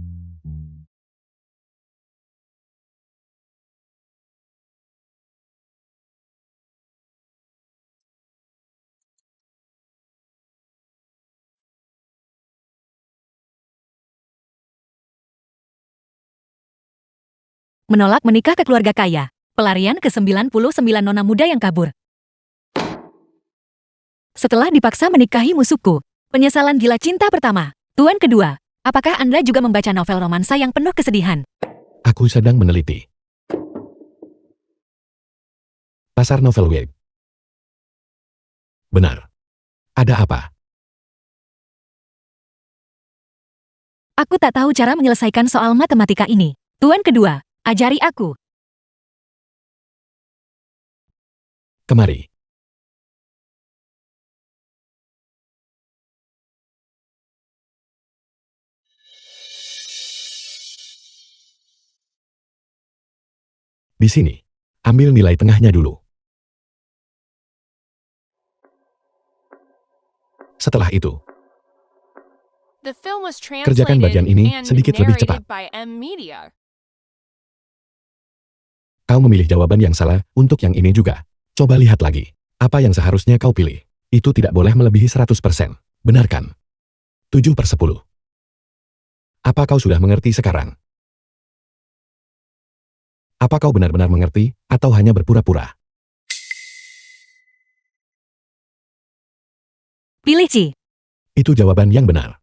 Menolak menikah ke keluarga kaya. Pelarian ke-99 nona muda yang kabur. Setelah dipaksa menikahi musuhku. Penyesalan gila cinta pertama. Tuan kedua. Apakah Anda juga membaca novel romansa yang penuh kesedihan? Aku sedang meneliti. Pasar novel web. Benar. Ada apa? Aku tak tahu cara menyelesaikan soal matematika ini. Tuan kedua, ajari aku. Kemari. Di sini. Ambil nilai tengahnya dulu. Setelah itu, The film was Kerjakan translated bagian ini and sedikit lebih cepat. narrated by M Media. kau memilih jawaban yang salah untuk yang ini juga. Coba lihat lagi. Apa yang seharusnya kau pilih? Itu tidak boleh melebihi 100%. Benar kan? 7/10. Apa kau sudah mengerti sekarang? Apa kau benar-benar mengerti, atau hanya berpura-pura? Pilih C. Itu jawaban yang benar.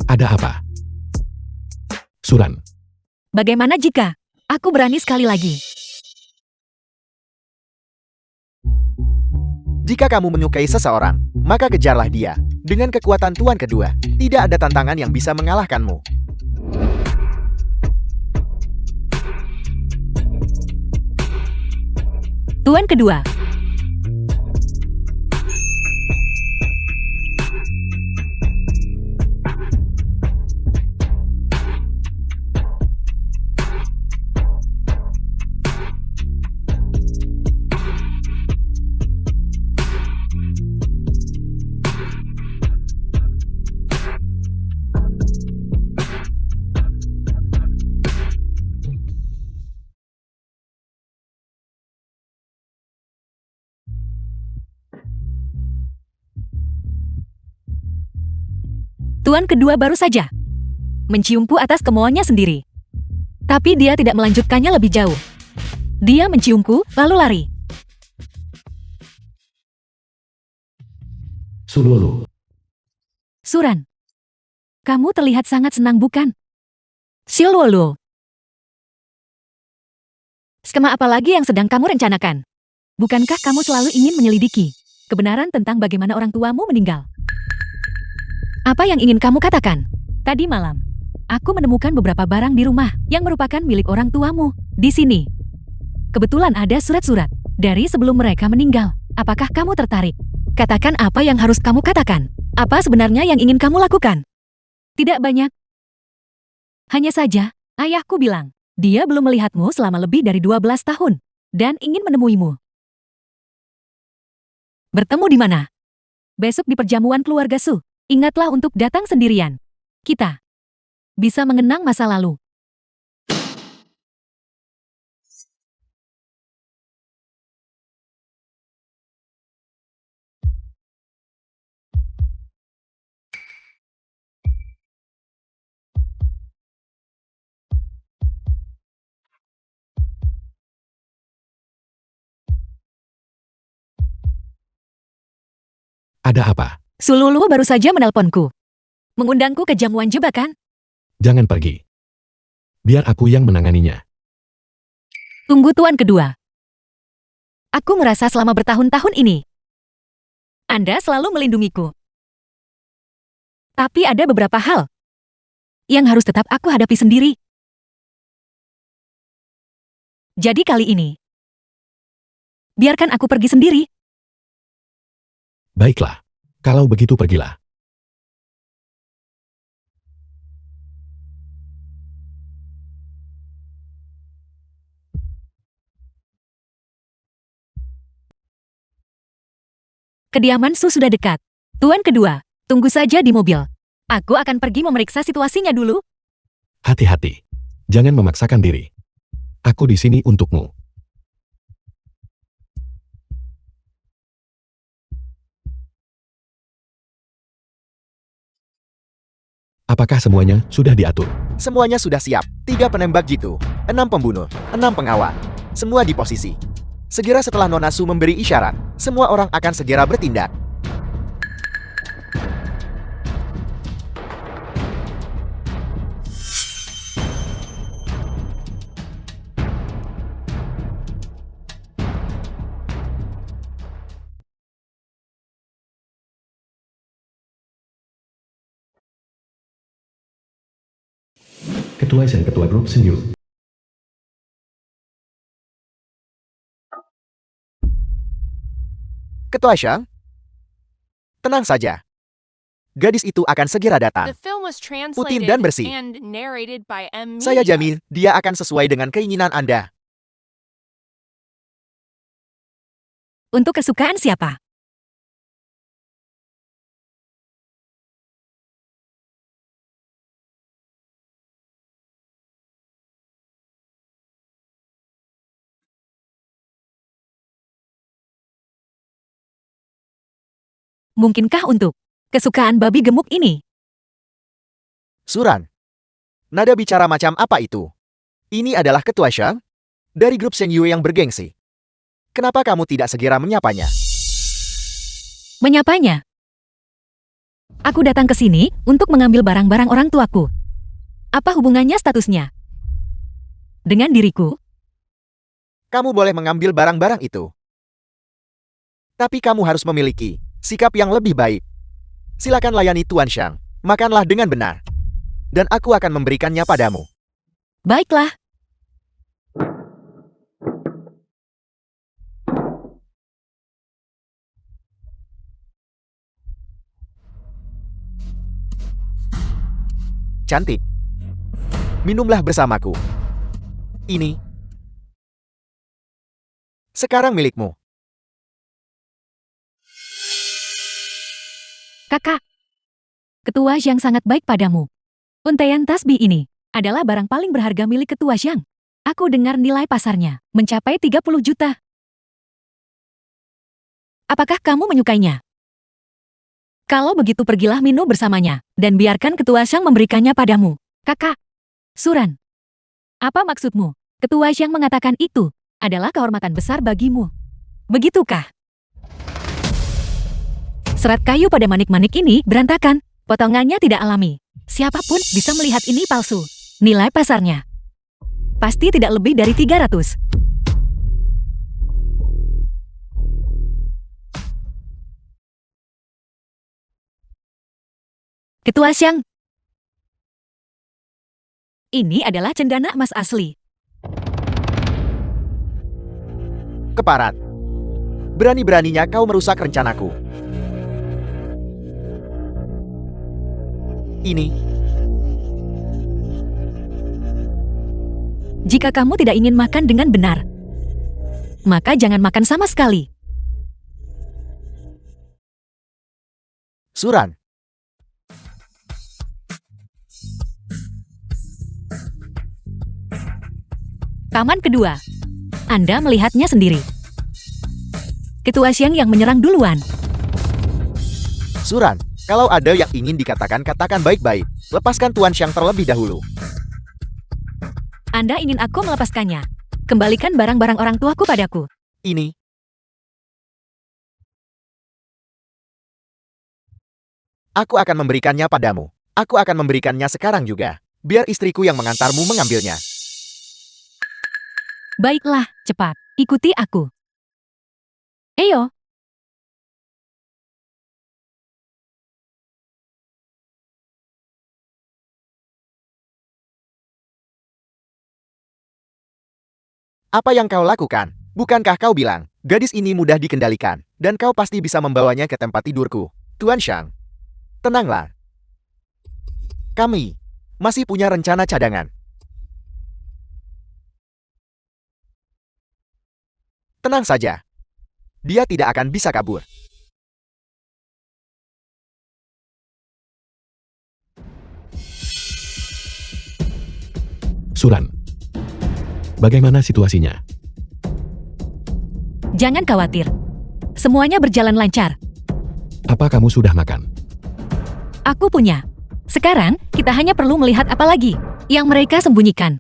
Ada apa? Suran. Bagaimana jika aku berani sekali lagi? Jika kamu menyukai seseorang, maka kejarlah dia. Dengan kekuatan Tuan kedua, tidak ada tantangan yang bisa mengalahkanmu. Tuan kedua. Tuan kedua baru saja menciumku atas kemauannya sendiri. Tapi dia tidak melanjutkannya lebih jauh. Dia menciumku, lalu lari. Sululu. Suran. Kamu terlihat sangat senang bukan? Silwolo. Skema apa lagi yang sedang kamu rencanakan? Bukankah kamu selalu ingin menyelidiki kebenaran tentang bagaimana orang tuamu meninggal? Apa yang ingin kamu katakan? Tadi malam, aku menemukan beberapa barang di rumah yang merupakan milik orang tuamu. Di sini. Kebetulan ada surat-surat dari sebelum mereka meninggal. Apakah kamu tertarik? Katakan apa yang harus kamu katakan. Apa sebenarnya yang ingin kamu lakukan? Tidak banyak. Hanya saja, ayahku bilang, dia belum melihatmu selama lebih dari 12 tahun dan ingin menemuimu. Bertemu di mana? Besok di perjamuan keluarga Su. Ingatlah untuk datang sendirian. Kita bisa mengenang masa lalu. Ada apa? Sululu baru saja menelponku. Mengundangku ke jamuan jebakan. Jangan pergi. Biar aku yang menanganinya. Tunggu tuan kedua. Aku merasa selama bertahun-tahun ini, Anda selalu melindungiku. Tapi ada beberapa hal yang harus tetap aku hadapi sendiri. Jadi kali ini, biarkan aku pergi sendiri. Baiklah. Kalau begitu pergilah. Kediaman Su sudah dekat. Tuan kedua, tunggu saja di mobil. Aku akan pergi memeriksa situasinya dulu. Hati-hati. Jangan memaksakan diri. Aku di sini untukmu. Apakah semuanya sudah diatur? Semuanya sudah siap. 3 penembak jitu, 6 pembunuh, 6 pengawal. Semua di posisi. Segera setelah Nona Su memberi isyarat, semua orang akan segera bertindak. Ketua dan Ketua Grup Senyu. Ketua Shang? Tenang saja. Gadis itu akan segera The datang. film was Putin translated dan bersih. and narrated by M Media. Saya jamin, dia akan sesuai dengan keinginan Anda. Untuk kesukaan siapa? Mungkinkah untuk kesukaan babi gemuk ini? Suran. Nada bicara macam apa itu? Ini adalah Ketua Shang? Dari grup Senyu yang bergengsi. Kenapa kamu tidak segera menyapanya? Menyapanya? Aku datang ke sini untuk mengambil barang-barang orang tuaku. Apa hubungannya statusnya dengan diriku? Kamu boleh mengambil barang-barang itu. Tapi kamu harus memiliki sikap yang lebih baik. Silakan layani Tuan Shang. Makanlah dengan benar. Dan aku akan memberikannya padamu. Baiklah. Cantik. Minumlah bersamaku. Ini. Sekarang milikmu. Kakak. Ketua Zhang sangat baik padamu. Untaian tasbih ini adalah barang paling berharga milik Ketua Zhang. Aku dengar nilai pasarnya mencapai 30 juta. Apakah kamu menyukainya? Kalau begitu pergilah minum bersamanya, dan biarkan Ketua Zhang memberikannya padamu. Kakak. Suran. Apa maksudmu? Ketua Zhang mengatakan itu adalah kehormatan besar bagimu. Begitukah? Serat kayu pada manik-manik ini berantakan. Potongannya tidak alami. Siapapun bisa melihat ini palsu. Nilai pasarnya pasti tidak lebih dari 300. Ketua Zhang. Ini adalah cendana emas asli. Keparat. Berani-beraninya kau merusak rencanaku. Ini. Jika kamu tidak ingin makan dengan benar, maka jangan makan sama sekali. Suran. Taman kedua. Anda melihatnya sendiri. Ketua Zhang yang menyerang duluan. Suran. Kalau ada yang ingin dikatakan, katakan baik-baik. Lepaskan Tuan Shang terlebih dahulu. Anda ingin aku melepaskannya. Kembalikan barang-barang orang tuaku padaku. Ini. Aku akan memberikannya padamu. Aku akan memberikannya sekarang juga. Biar istriku yang mengantarmu mengambilnya. Baiklah, cepat. Ikuti aku. Ayo. Apa yang kau lakukan? Bukankah kau bilang, gadis ini mudah dikendalikan, dan kau pasti bisa membawanya ke tempat tidurku? Tuan Shang, tenanglah. Kami masih punya rencana cadangan. Tenang saja. Dia tidak akan bisa kabur. Suran. Bagaimana situasinya? Jangan khawatir. Semuanya berjalan lancar. Apa kamu sudah makan? Aku punya. Sekarang, kita hanya perlu melihat apa lagi yang mereka sembunyikan.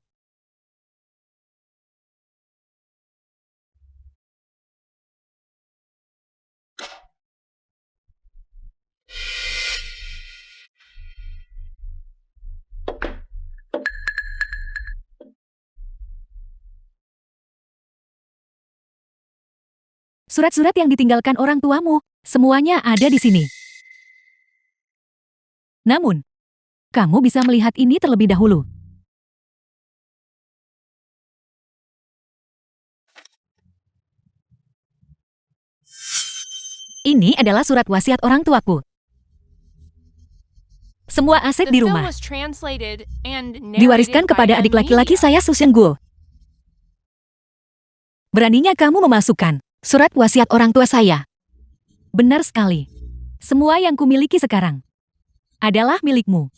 Surat-surat yang ditinggalkan orang tuamu, semuanya ada di sini. Namun, kamu bisa melihat ini terlebih dahulu. Ini adalah surat wasiat orang tuaku. Semua aset The di film rumah was translated and narrated diwariskan by kepada M adik laki-laki Media. saya, Susan Gu. Beraninya kamu memasukkan surat wasiat orang tua saya? Benar sekali. Semua yang kumiliki sekarang adalah milikmu.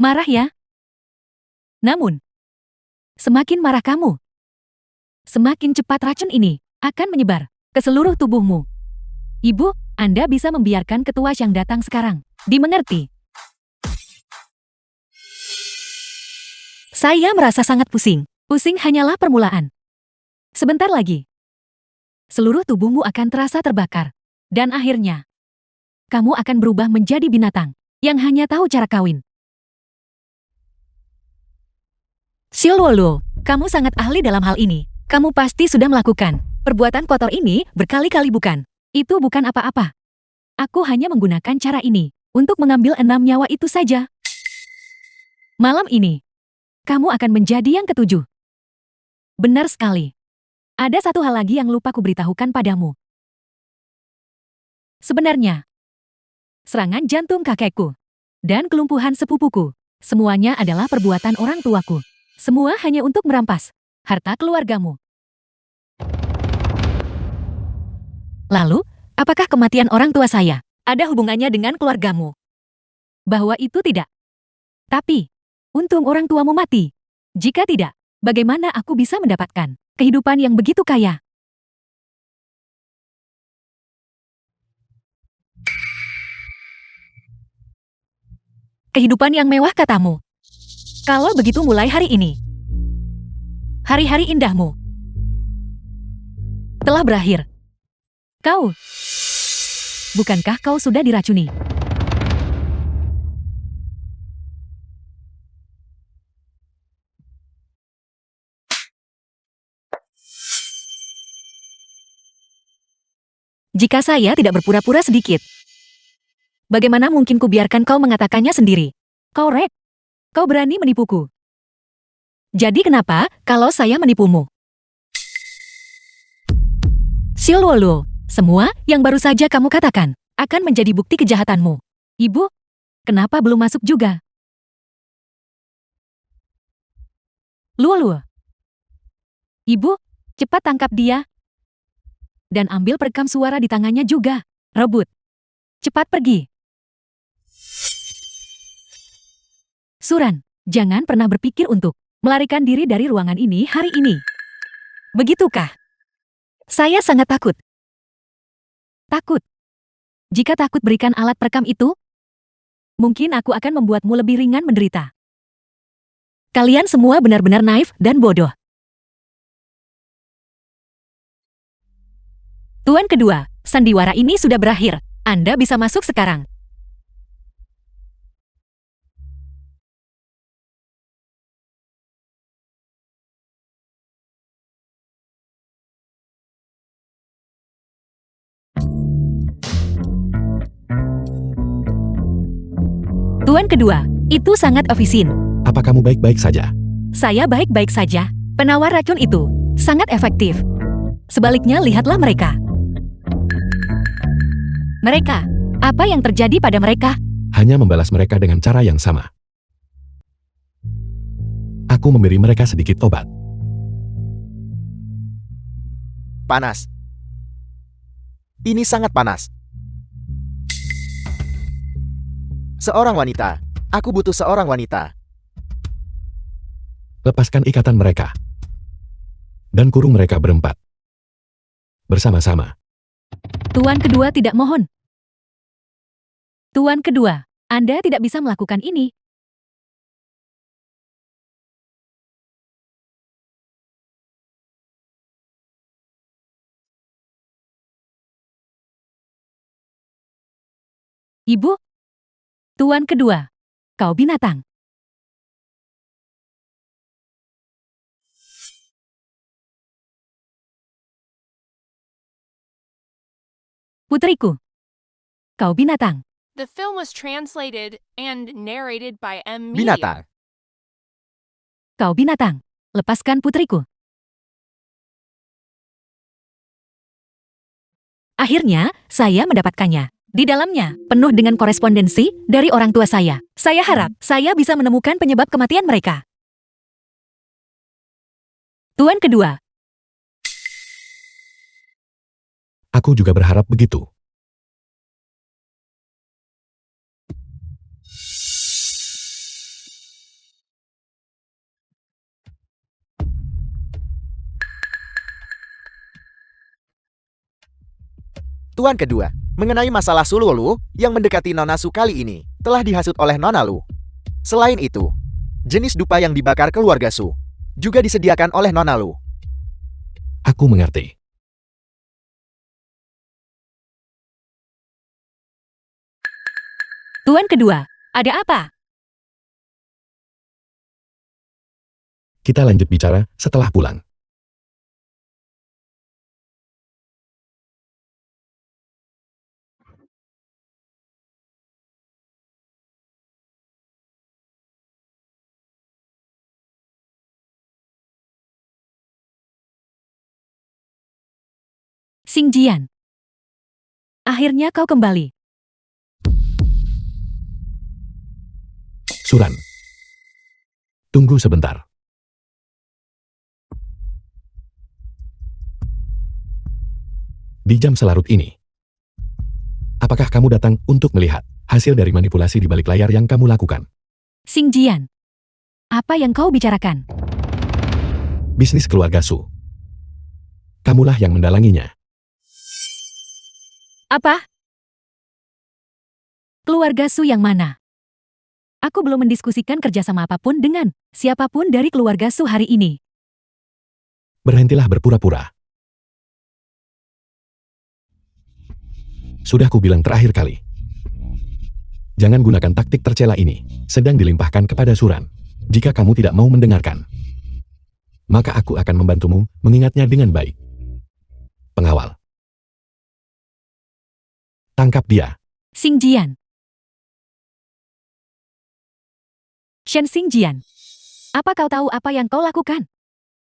Marah ya? Namun, semakin marah kamu, semakin cepat racun ini akan menyebar ke seluruh tubuhmu. Ibu, Anda bisa membiarkan ketua yang datang sekarang. Dimengerti? Saya merasa sangat pusing. Pusing hanyalah permulaan. Sebentar lagi, seluruh tubuhmu akan terasa terbakar. Dan akhirnya, kamu akan berubah menjadi binatang yang hanya tahu cara kawin. Silwolo, kamu sangat ahli dalam hal ini. Kamu pasti sudah melakukan perbuatan kotor ini berkali-kali, bukan? Itu bukan apa-apa. Aku hanya menggunakan cara ini untuk mengambil 6 nyawa itu saja. Malam ini, kamu akan menjadi yang ke-7. Benar sekali. Ada satu hal lagi yang lupa kuberitahukan padamu. Sebenarnya, serangan jantung kakekku dan kelumpuhan sepupuku, semuanya adalah perbuatan orang tuaku. Semua hanya untuk merampas harta keluargamu. Lalu, apakah kematian orang tua saya ada hubungannya dengan keluargamu? Bahwa itu tidak. Tapi, untung orang tuamu mati. Jika tidak, bagaimana aku bisa mendapatkan kehidupan yang begitu kaya? Kehidupan yang mewah, katamu. Kalau begitu mulai hari ini, hari-hari indahmu telah berakhir. Bukankah kau sudah diracuni? Jika saya tidak berpura-pura sedikit, bagaimana mungkin kubiarkan kau mengatakannya sendiri? Kau berani menipuku. Jadi kenapa kalau saya menipumu? Silwolo, semua yang baru saja kamu katakan akan menjadi bukti kejahatanmu. Ibu, kenapa belum masuk juga? Luo. Ibu, cepat tangkap dia. Dan ambil perekam suara di tangannya juga. Rebut. Cepat pergi. Suran, jangan pernah berpikir untuk melarikan diri dari ruangan ini hari ini. Begitukah? Saya sangat takut. Takut. Jika takut, berikan alat perekam itu. Mungkin aku akan membuatmu lebih ringan menderita. Kalian semua benar-benar naif dan bodoh. Tuan kedua, sandiwara ini sudah berakhir. Anda bisa masuk sekarang. Tuan kedua, itu sangat efisien. Apa kamu baik-baik saja? Saya baik-baik saja. Penawar racun itu sangat efektif. Sebaliknya, lihatlah mereka. Mereka, apa yang terjadi pada mereka? Hanya membalas mereka dengan cara yang sama. Aku memberi mereka sedikit obat. panas. Ini sangat panas. Seorang wanita. Aku butuh seorang wanita. Lepaskan ikatan mereka. Dan kurung mereka berempat. Bersama-sama. Tuan kedua tidak mohon. Tuan kedua, Anda tidak bisa melakukan ini. Ibu? Tuan kedua, kau binatang. Putriku, kau binatang. The film was translated and narrated by M Binatang. Media. Kau binatang. Lepaskan putriku. Akhirnya, saya mendapatkannya. Di dalamnya, penuh dengan korespondensi dari orang tua saya. Saya harap saya bisa menemukan penyebab kematian mereka. Tuan kedua, Aku juga berharap begitu. Tuan kedua, mengenai masalah Sululu yang mendekati Nona Su kali ini, telah dihasut oleh Nona Lu. Selain itu, jenis dupa yang dibakar keluarga Su juga disediakan oleh Nona Lu. Aku mengerti. Tuan kedua, ada apa? Kita lanjut bicara setelah pulang. Xing Jian. Akhirnya kau kembali. Suran. Tunggu sebentar. Di jam selarut ini. Apakah kamu datang untuk melihat hasil dari manipulasi di balik layar yang kamu lakukan? Xing Jian. Apa yang kau bicarakan? Bisnis keluarga Su. Kamulah yang mendalanginya. Apa? Keluarga Su yang mana? Aku belum mendiskusikan kerjasama apapun dengan siapapun dari keluarga Su hari ini. Berhentilah berpura-pura. Sudah kubilang terakhir kali. Jangan gunakan taktik tercela ini, sedang dilimpahkan kepada Suran. Jika kamu tidak mau mendengarkan, maka aku akan membantumu mengingatnya dengan baik. Pengawal. Tangkap dia. Xing Jian. Shen Xing Jian. Apa kau tahu apa yang kau lakukan?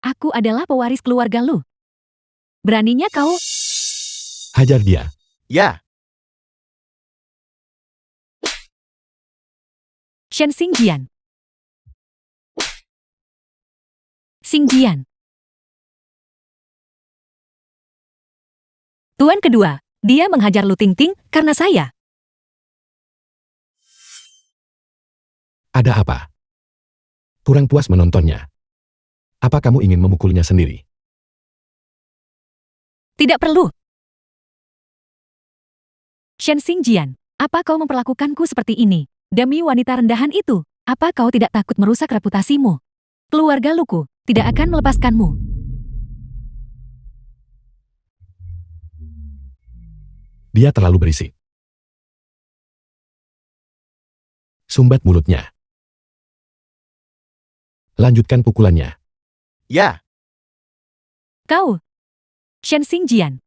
Aku adalah pewaris keluarga Lu. Beraninya kau... Hajar dia. Ya, Shen Xing Jian. Xing Jian. Tuan kedua, dia menghajar Lu Tingting karena saya. Ada apa? Kurang puas menontonnya. Apa kamu ingin memukulnya sendiri? Tidak perlu. Shen Xing Jian, apa kau memperlakukanku seperti ini? Demi wanita rendahan itu, apa kau tidak takut merusak reputasimu? Keluarga Luku tidak akan melepaskanmu. Dia terlalu berisik. Sumbat mulutnya. Lanjutkan pukulannya. ya, Kau, Shen Xing Jian.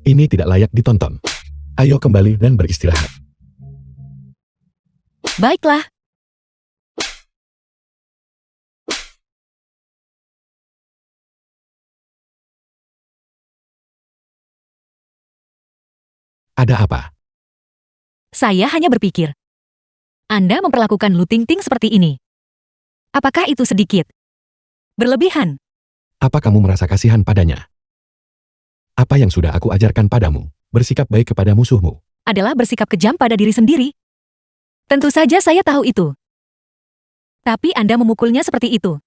Ini tidak layak ditonton. Ayo kembali dan beristirahat. Baiklah. Ada apa? Saya hanya berpikir, Anda memperlakukan Lu Tingting seperti ini. Apakah itu sedikit berlebihan? Apa kamu merasa kasihan padanya? Apa yang sudah aku ajarkan padamu? Bersikap baik kepada musuhmu. Adalah bersikap kejam pada diri sendiri. Tentu saja saya tahu itu. Tapi Anda memukulnya seperti itu.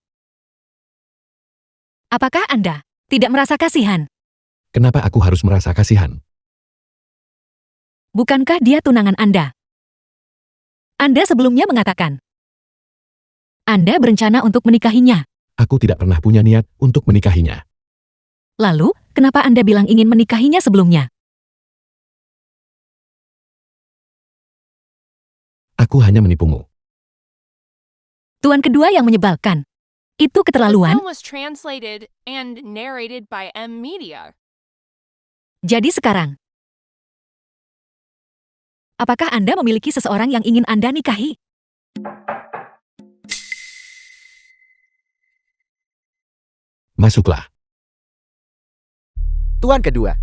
Apakah Anda tidak merasa kasihan? Kenapa aku harus merasa kasihan? Bukankah dia tunangan Anda? Anda sebelumnya mengatakan Anda berencana untuk menikahinya. Aku tidak pernah punya niat untuk menikahinya. Lalu, kenapa Anda bilang ingin menikahinya sebelumnya? Aku hanya menipumu. Tuan kedua yang menyebalkan. Itu The keterlaluan. film was translated and narrated by M Media. Jadi sekarang, apakah Anda memiliki seseorang yang ingin Anda nikahi? Masuklah. Tuan kedua,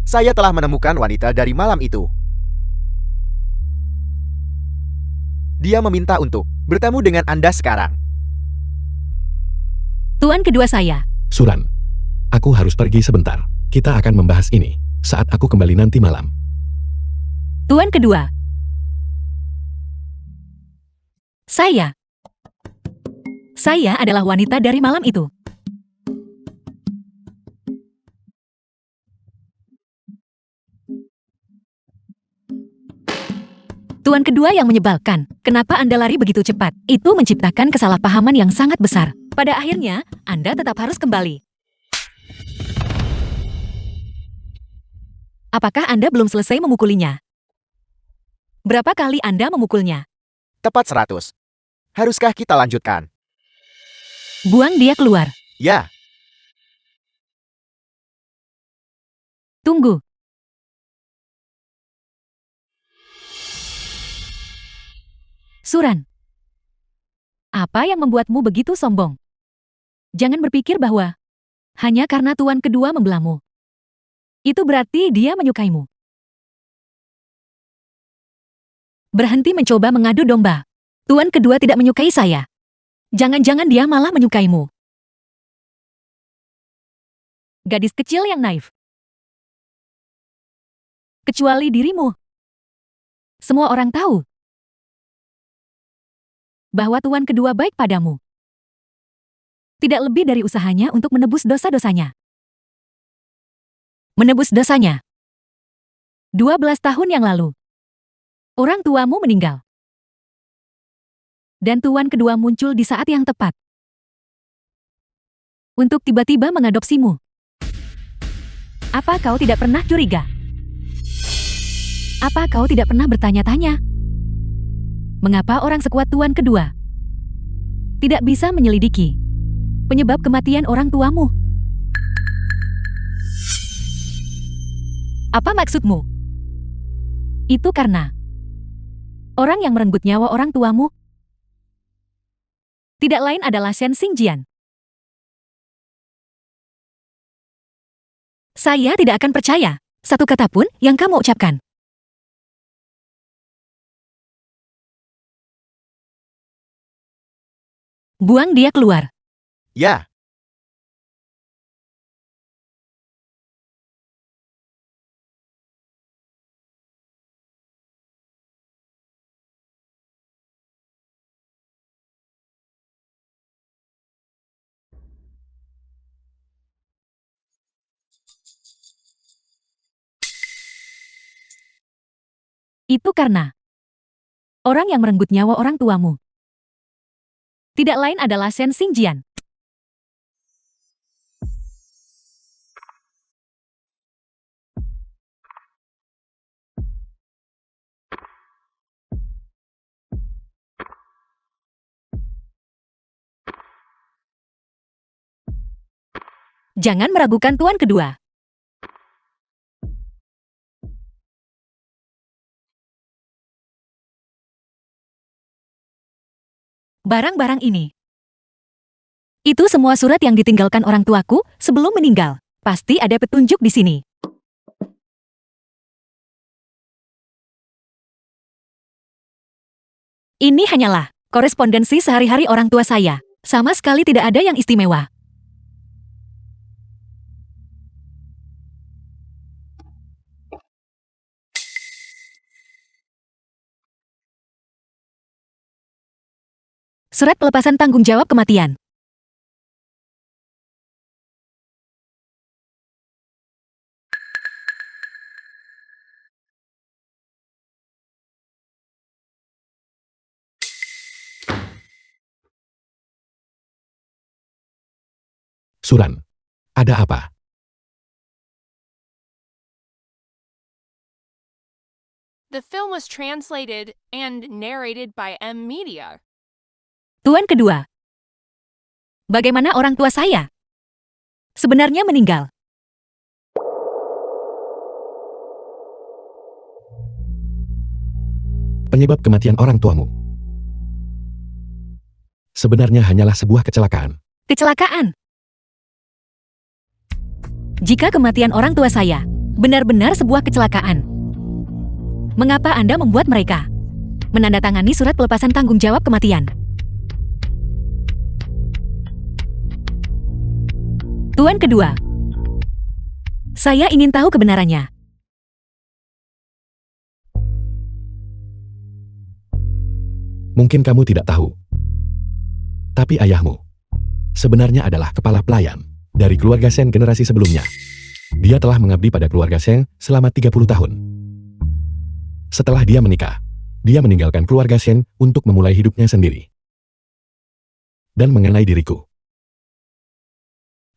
saya telah menemukan wanita dari malam itu. Dia meminta untuk bertemu dengan Anda sekarang. Tuan kedua saya. Suran. Aku harus pergi sebentar. Kita akan membahas ini saat aku kembali nanti malam. Tuan kedua. Saya adalah wanita dari malam itu. Tuan kedua yang menyebalkan. Kenapa Anda lari begitu cepat? Itu menciptakan kesalahpahaman yang sangat besar. Pada akhirnya, Anda tetap harus kembali. Apakah Anda belum selesai memukulinya? Berapa kali Anda memukulnya? Tepat 100. Haruskah kita lanjutkan? Buang dia keluar. Ya, Tunggu. Suran. Apa yang membuatmu begitu sombong? Jangan berpikir bahwa hanya karena tuan kedua membelamu, itu berarti dia menyukaimu. Berhenti mencoba mengadu domba. Tuan kedua tidak menyukai saya. Jangan-jangan dia malah menyukaimu. Gadis kecil yang naif. Kecuali dirimu. Semua orang tahu bahwa tuan kedua baik padamu. Tidak lebih dari usahanya untuk menebus dosa-dosanya. Menebus dosanya. 12 tahun yang lalu, orang tuamu meninggal. Dan tuan kedua muncul di saat yang tepat untuk tiba-tiba mengadopsimu. Apa kau tidak pernah curiga? Apa kau tidak pernah bertanya-tanya? Mengapa orang sekuat tuan kedua tidak bisa menyelidiki penyebab kematian orang tuamu? Apa maksudmu? Itu karena orang yang merenggut nyawa orang tuamu tidak lain adalah Shen Xingjian. Saya tidak akan percaya satu kata pun yang kamu ucapkan. Buang dia keluar. ya. Itu karena orang yang merenggut nyawa orang tuamu tidak lain adalah Shen Xingjian. Jangan meragukan tuan kedua. Barang-barang ini. Itu semua surat yang ditinggalkan orang tuaku sebelum meninggal. Pasti ada petunjuk di sini. Ini hanyalah korespondensi sehari-hari orang tua saya. Sama sekali tidak ada yang istimewa. Surat pelepasan tanggung jawab kematian. Suran. Ada apa? The film was translated and narrated by M Media. Tuan kedua. Bagaimana orang tua saya? Sebenarnya meninggal. Penyebab kematian orang tuamu sebenarnya hanyalah sebuah kecelakaan. Kecelakaan. Jika kematian orang tua saya benar-benar sebuah kecelakaan, mengapa Anda membuat mereka menandatangani surat pelepasan tanggung jawab kematian? Tuan kedua, saya ingin tahu kebenarannya. Mungkin kamu tidak tahu, tapi ayahmu sebenarnya adalah kepala pelayan dari keluarga Seng generasi sebelumnya. Dia telah mengabdi pada keluarga Seng selama 30 tahun. Setelah dia menikah, dia meninggalkan keluarga Seng untuk memulai hidupnya sendiri. Dan mengenai diriku,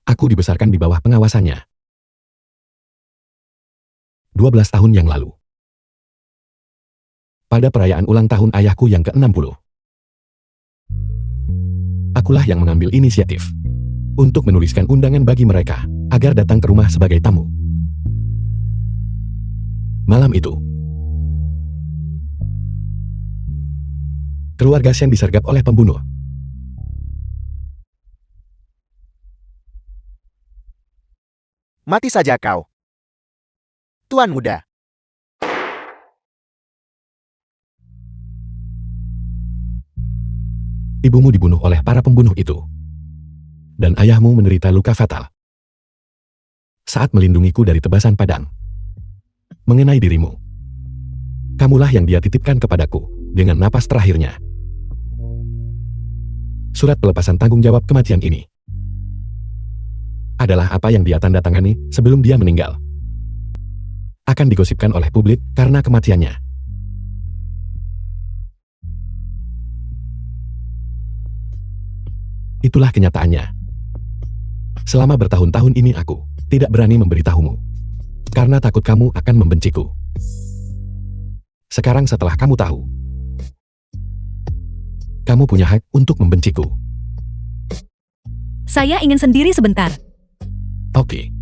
aku dibesarkan di bawah pengawasannya. 12 tahun yang lalu, pada perayaan ulang tahun ayahku yang ke-60, akulah yang mengambil inisiatif untuk menuliskan undangan bagi mereka agar datang ke rumah sebagai tamu. Malam itu, keluarga Shen disergap oleh pembunuh. Mati saja kau, Tuan muda. Ibumu dibunuh oleh para pembunuh itu, dan ayahmu menderita luka fatal saat melindungiku dari tebasan padang. Mengenai dirimu, kamulah yang dia titipkan kepadaku dengan napas terakhirnya. Surat pelepasan tanggung jawab kematian ini adalah apa yang dia tanda tangani sebelum dia meninggal. Akan digosipkan oleh publik karena kematiannya. Itulah kenyataannya. Selama bertahun-tahun ini aku tidak berani memberitahumu, karena takut kamu akan membenciku. Sekarang setelah kamu tahu, kamu punya hak untuk membenciku. Saya ingin sendiri sebentar. Oke.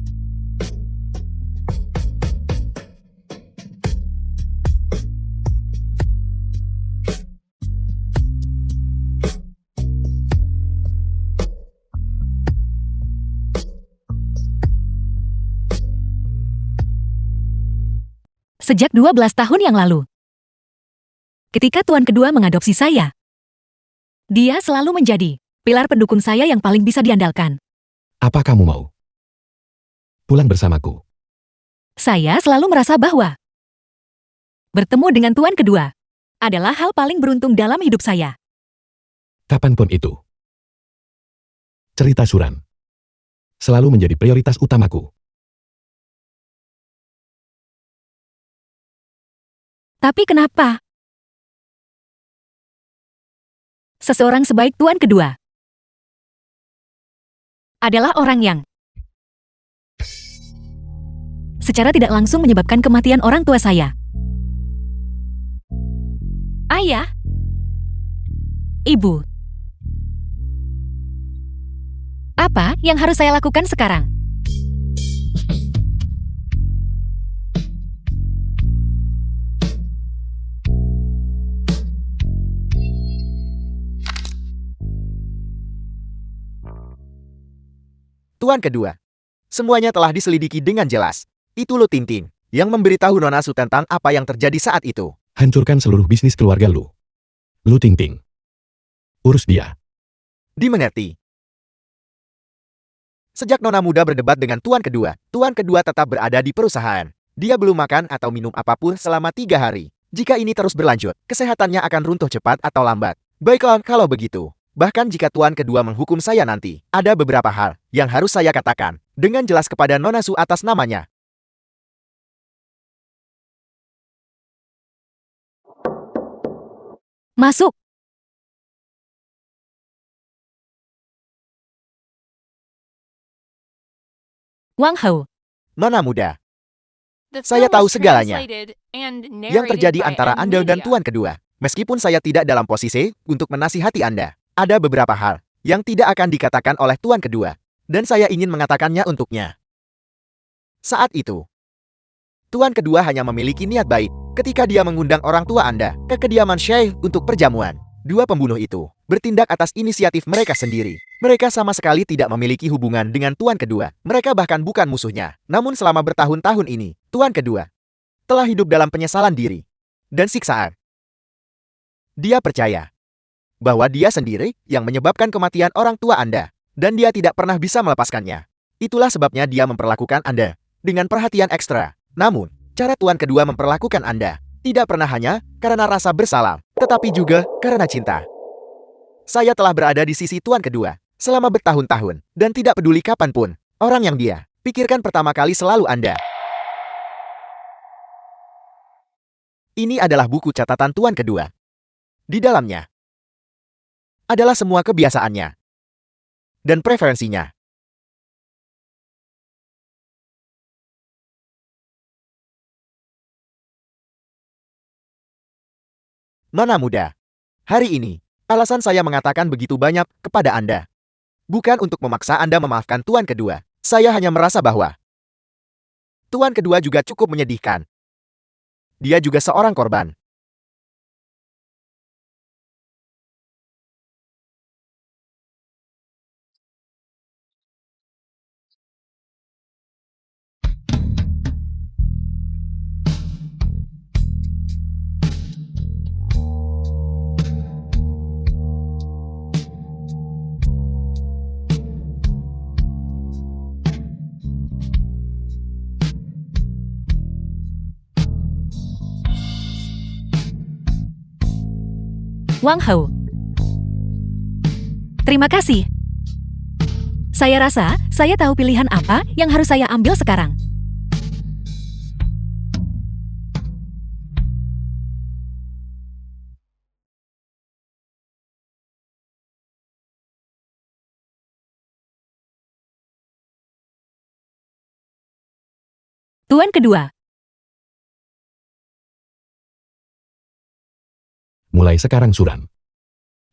Sejak 12 tahun yang lalu, ketika tuan kedua mengadopsi saya, dia selalu menjadi pilar pendukung saya yang paling bisa diandalkan. Apa kamu mau pulang bersamaku? Saya selalu merasa bahwa bertemu dengan tuan kedua adalah hal paling beruntung dalam hidup saya. Kapanpun itu, cerita Suran selalu menjadi prioritas utamaku. Tapi kenapa seseorang sebaik tuan kedua adalah orang yang secara tidak langsung menyebabkan kematian orang tua saya? Ayah, ibu, apa yang harus saya lakukan sekarang? Tuan kedua, semuanya telah diselidiki dengan jelas. Itu Lu Tintin yang memberitahu Nona Su tentang apa yang terjadi saat itu. Hancurkan seluruh bisnis keluarga lu. Lu Ting. Urus dia. Dimengerti. Sejak nona muda berdebat dengan tuan kedua tetap berada di perusahaan. Dia belum makan atau minum apapun selama 3 hari. Jika ini terus berlanjut, kesehatannya akan runtuh cepat atau lambat. Baiklah kalau begitu. Bahkan jika tuan kedua menghukum saya nanti, ada beberapa hal yang harus saya katakan dengan jelas kepada Nona Su atas namanya. Masuk. Wang Hou. Nona muda, The Saya film tahu was segalanya translated and yang narrated terjadi by antara M Anda dan Media. tuan kedua. Meskipun saya tidak dalam posisi untuk menasihati Anda, ada beberapa hal yang tidak akan dikatakan oleh tuan kedua, dan saya ingin mengatakannya untuknya. Saat itu, tuan kedua hanya memiliki niat baik ketika dia mengundang orang tua Anda ke kediaman Syekh untuk perjamuan. Dua pembunuh itu bertindak atas inisiatif mereka sendiri. Mereka sama sekali tidak memiliki hubungan dengan tuan kedua. Mereka bahkan bukan musuhnya. Namun selama bertahun-tahun ini, tuan kedua telah hidup dalam penyesalan diri dan siksaan. Dia percaya bahwa dia sendiri yang menyebabkan kematian orang tua Anda, dan dia tidak pernah bisa melepaskannya. Itulah sebabnya dia memperlakukan Anda dengan perhatian ekstra. Namun, cara tuan kedua memperlakukan Anda tidak pernah hanya karena rasa bersalah, tetapi juga karena cinta. Saya telah berada di sisi tuan kedua selama bertahun-tahun, dan tidak peduli kapanpun, orang yang dia pikirkan pertama kali selalu Anda. Ini adalah buku catatan tuan kedua. Di dalamnya adalah semua kebiasaannya dan preferensinya. Nona muda, hari ini, alasan saya mengatakan begitu banyak kepada Anda bukan untuk memaksa Anda memaafkan tuan kedua. Saya hanya merasa bahwa tuan kedua juga cukup menyedihkan. Dia juga seorang korban. Wang Hou. Terima kasih. Saya rasa saya tahu pilihan apa yang harus saya ambil sekarang. Tuan kedua. Mulai sekarang Suran.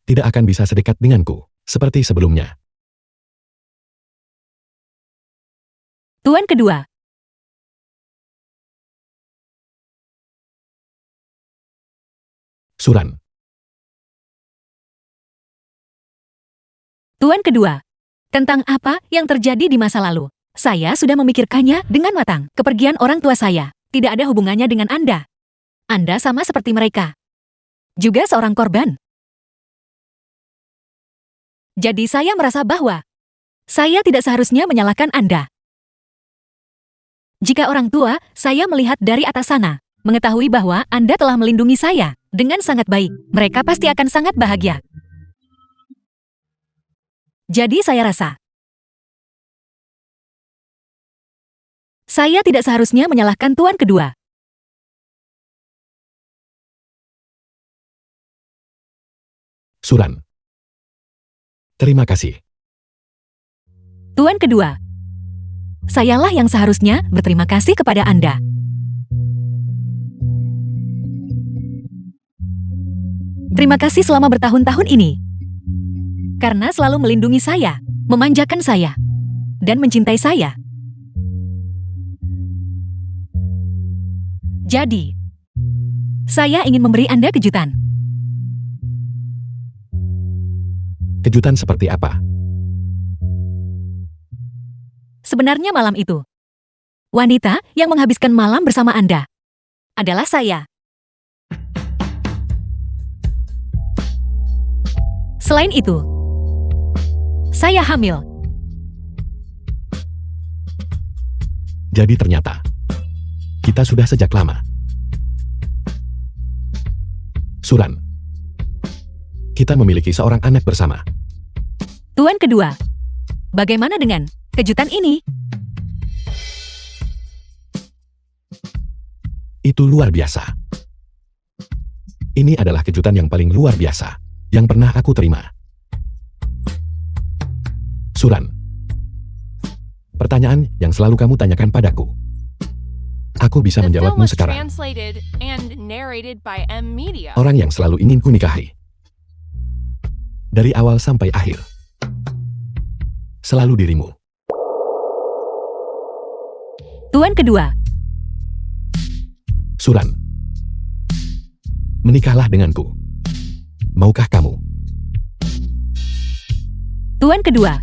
Tidak akan bisa sedekat denganku, seperti sebelumnya. Tuan kedua. Suran. Tuan kedua. Tentang apa yang terjadi di masa lalu. Saya sudah memikirkannya dengan matang. Kepergian orang tua saya tidak ada hubungannya dengan Anda. Anda sama seperti mereka. Juga seorang korban. Jadi saya merasa bahwa saya tidak seharusnya menyalahkan Anda. Jika orang tua saya melihat dari atas sana, mengetahui bahwa Anda telah melindungi saya dengan sangat baik, mereka pasti akan sangat bahagia. Jadi saya rasa saya tidak seharusnya menyalahkan tuan kedua. Suran. Terima kasih. Tuan kedua. Sayalah yang seharusnya berterima kasih kepada Anda. Terima kasih selama bertahun-tahun ini. Karena selalu melindungi saya, memanjakan saya, dan mencintai saya. Jadi, saya ingin memberi Anda kejutan. Kejutan seperti apa? Sebenarnya malam itu, wanita yang menghabiskan malam bersama Anda adalah saya. Selain itu, saya hamil. Jadi ternyata, kita sudah sejak lama. Suran. Kita memiliki seorang anak bersama. Tuan kedua, bagaimana dengan kejutan ini? Itu luar biasa. Ini adalah kejutan yang paling luar biasa yang pernah aku terima. Suran. Pertanyaan yang selalu kamu tanyakan padaku. Aku bisa The film menjawabmu was sekarang. translated and narrated by M Media. Orang yang selalu ingin ku nikahi. Dari awal sampai akhir. Selalu dirimu. Tuan kedua, Suran. Menikahlah denganku. Maukah kamu? Tuan kedua,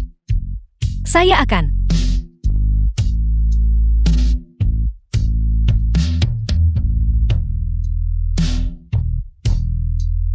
saya akan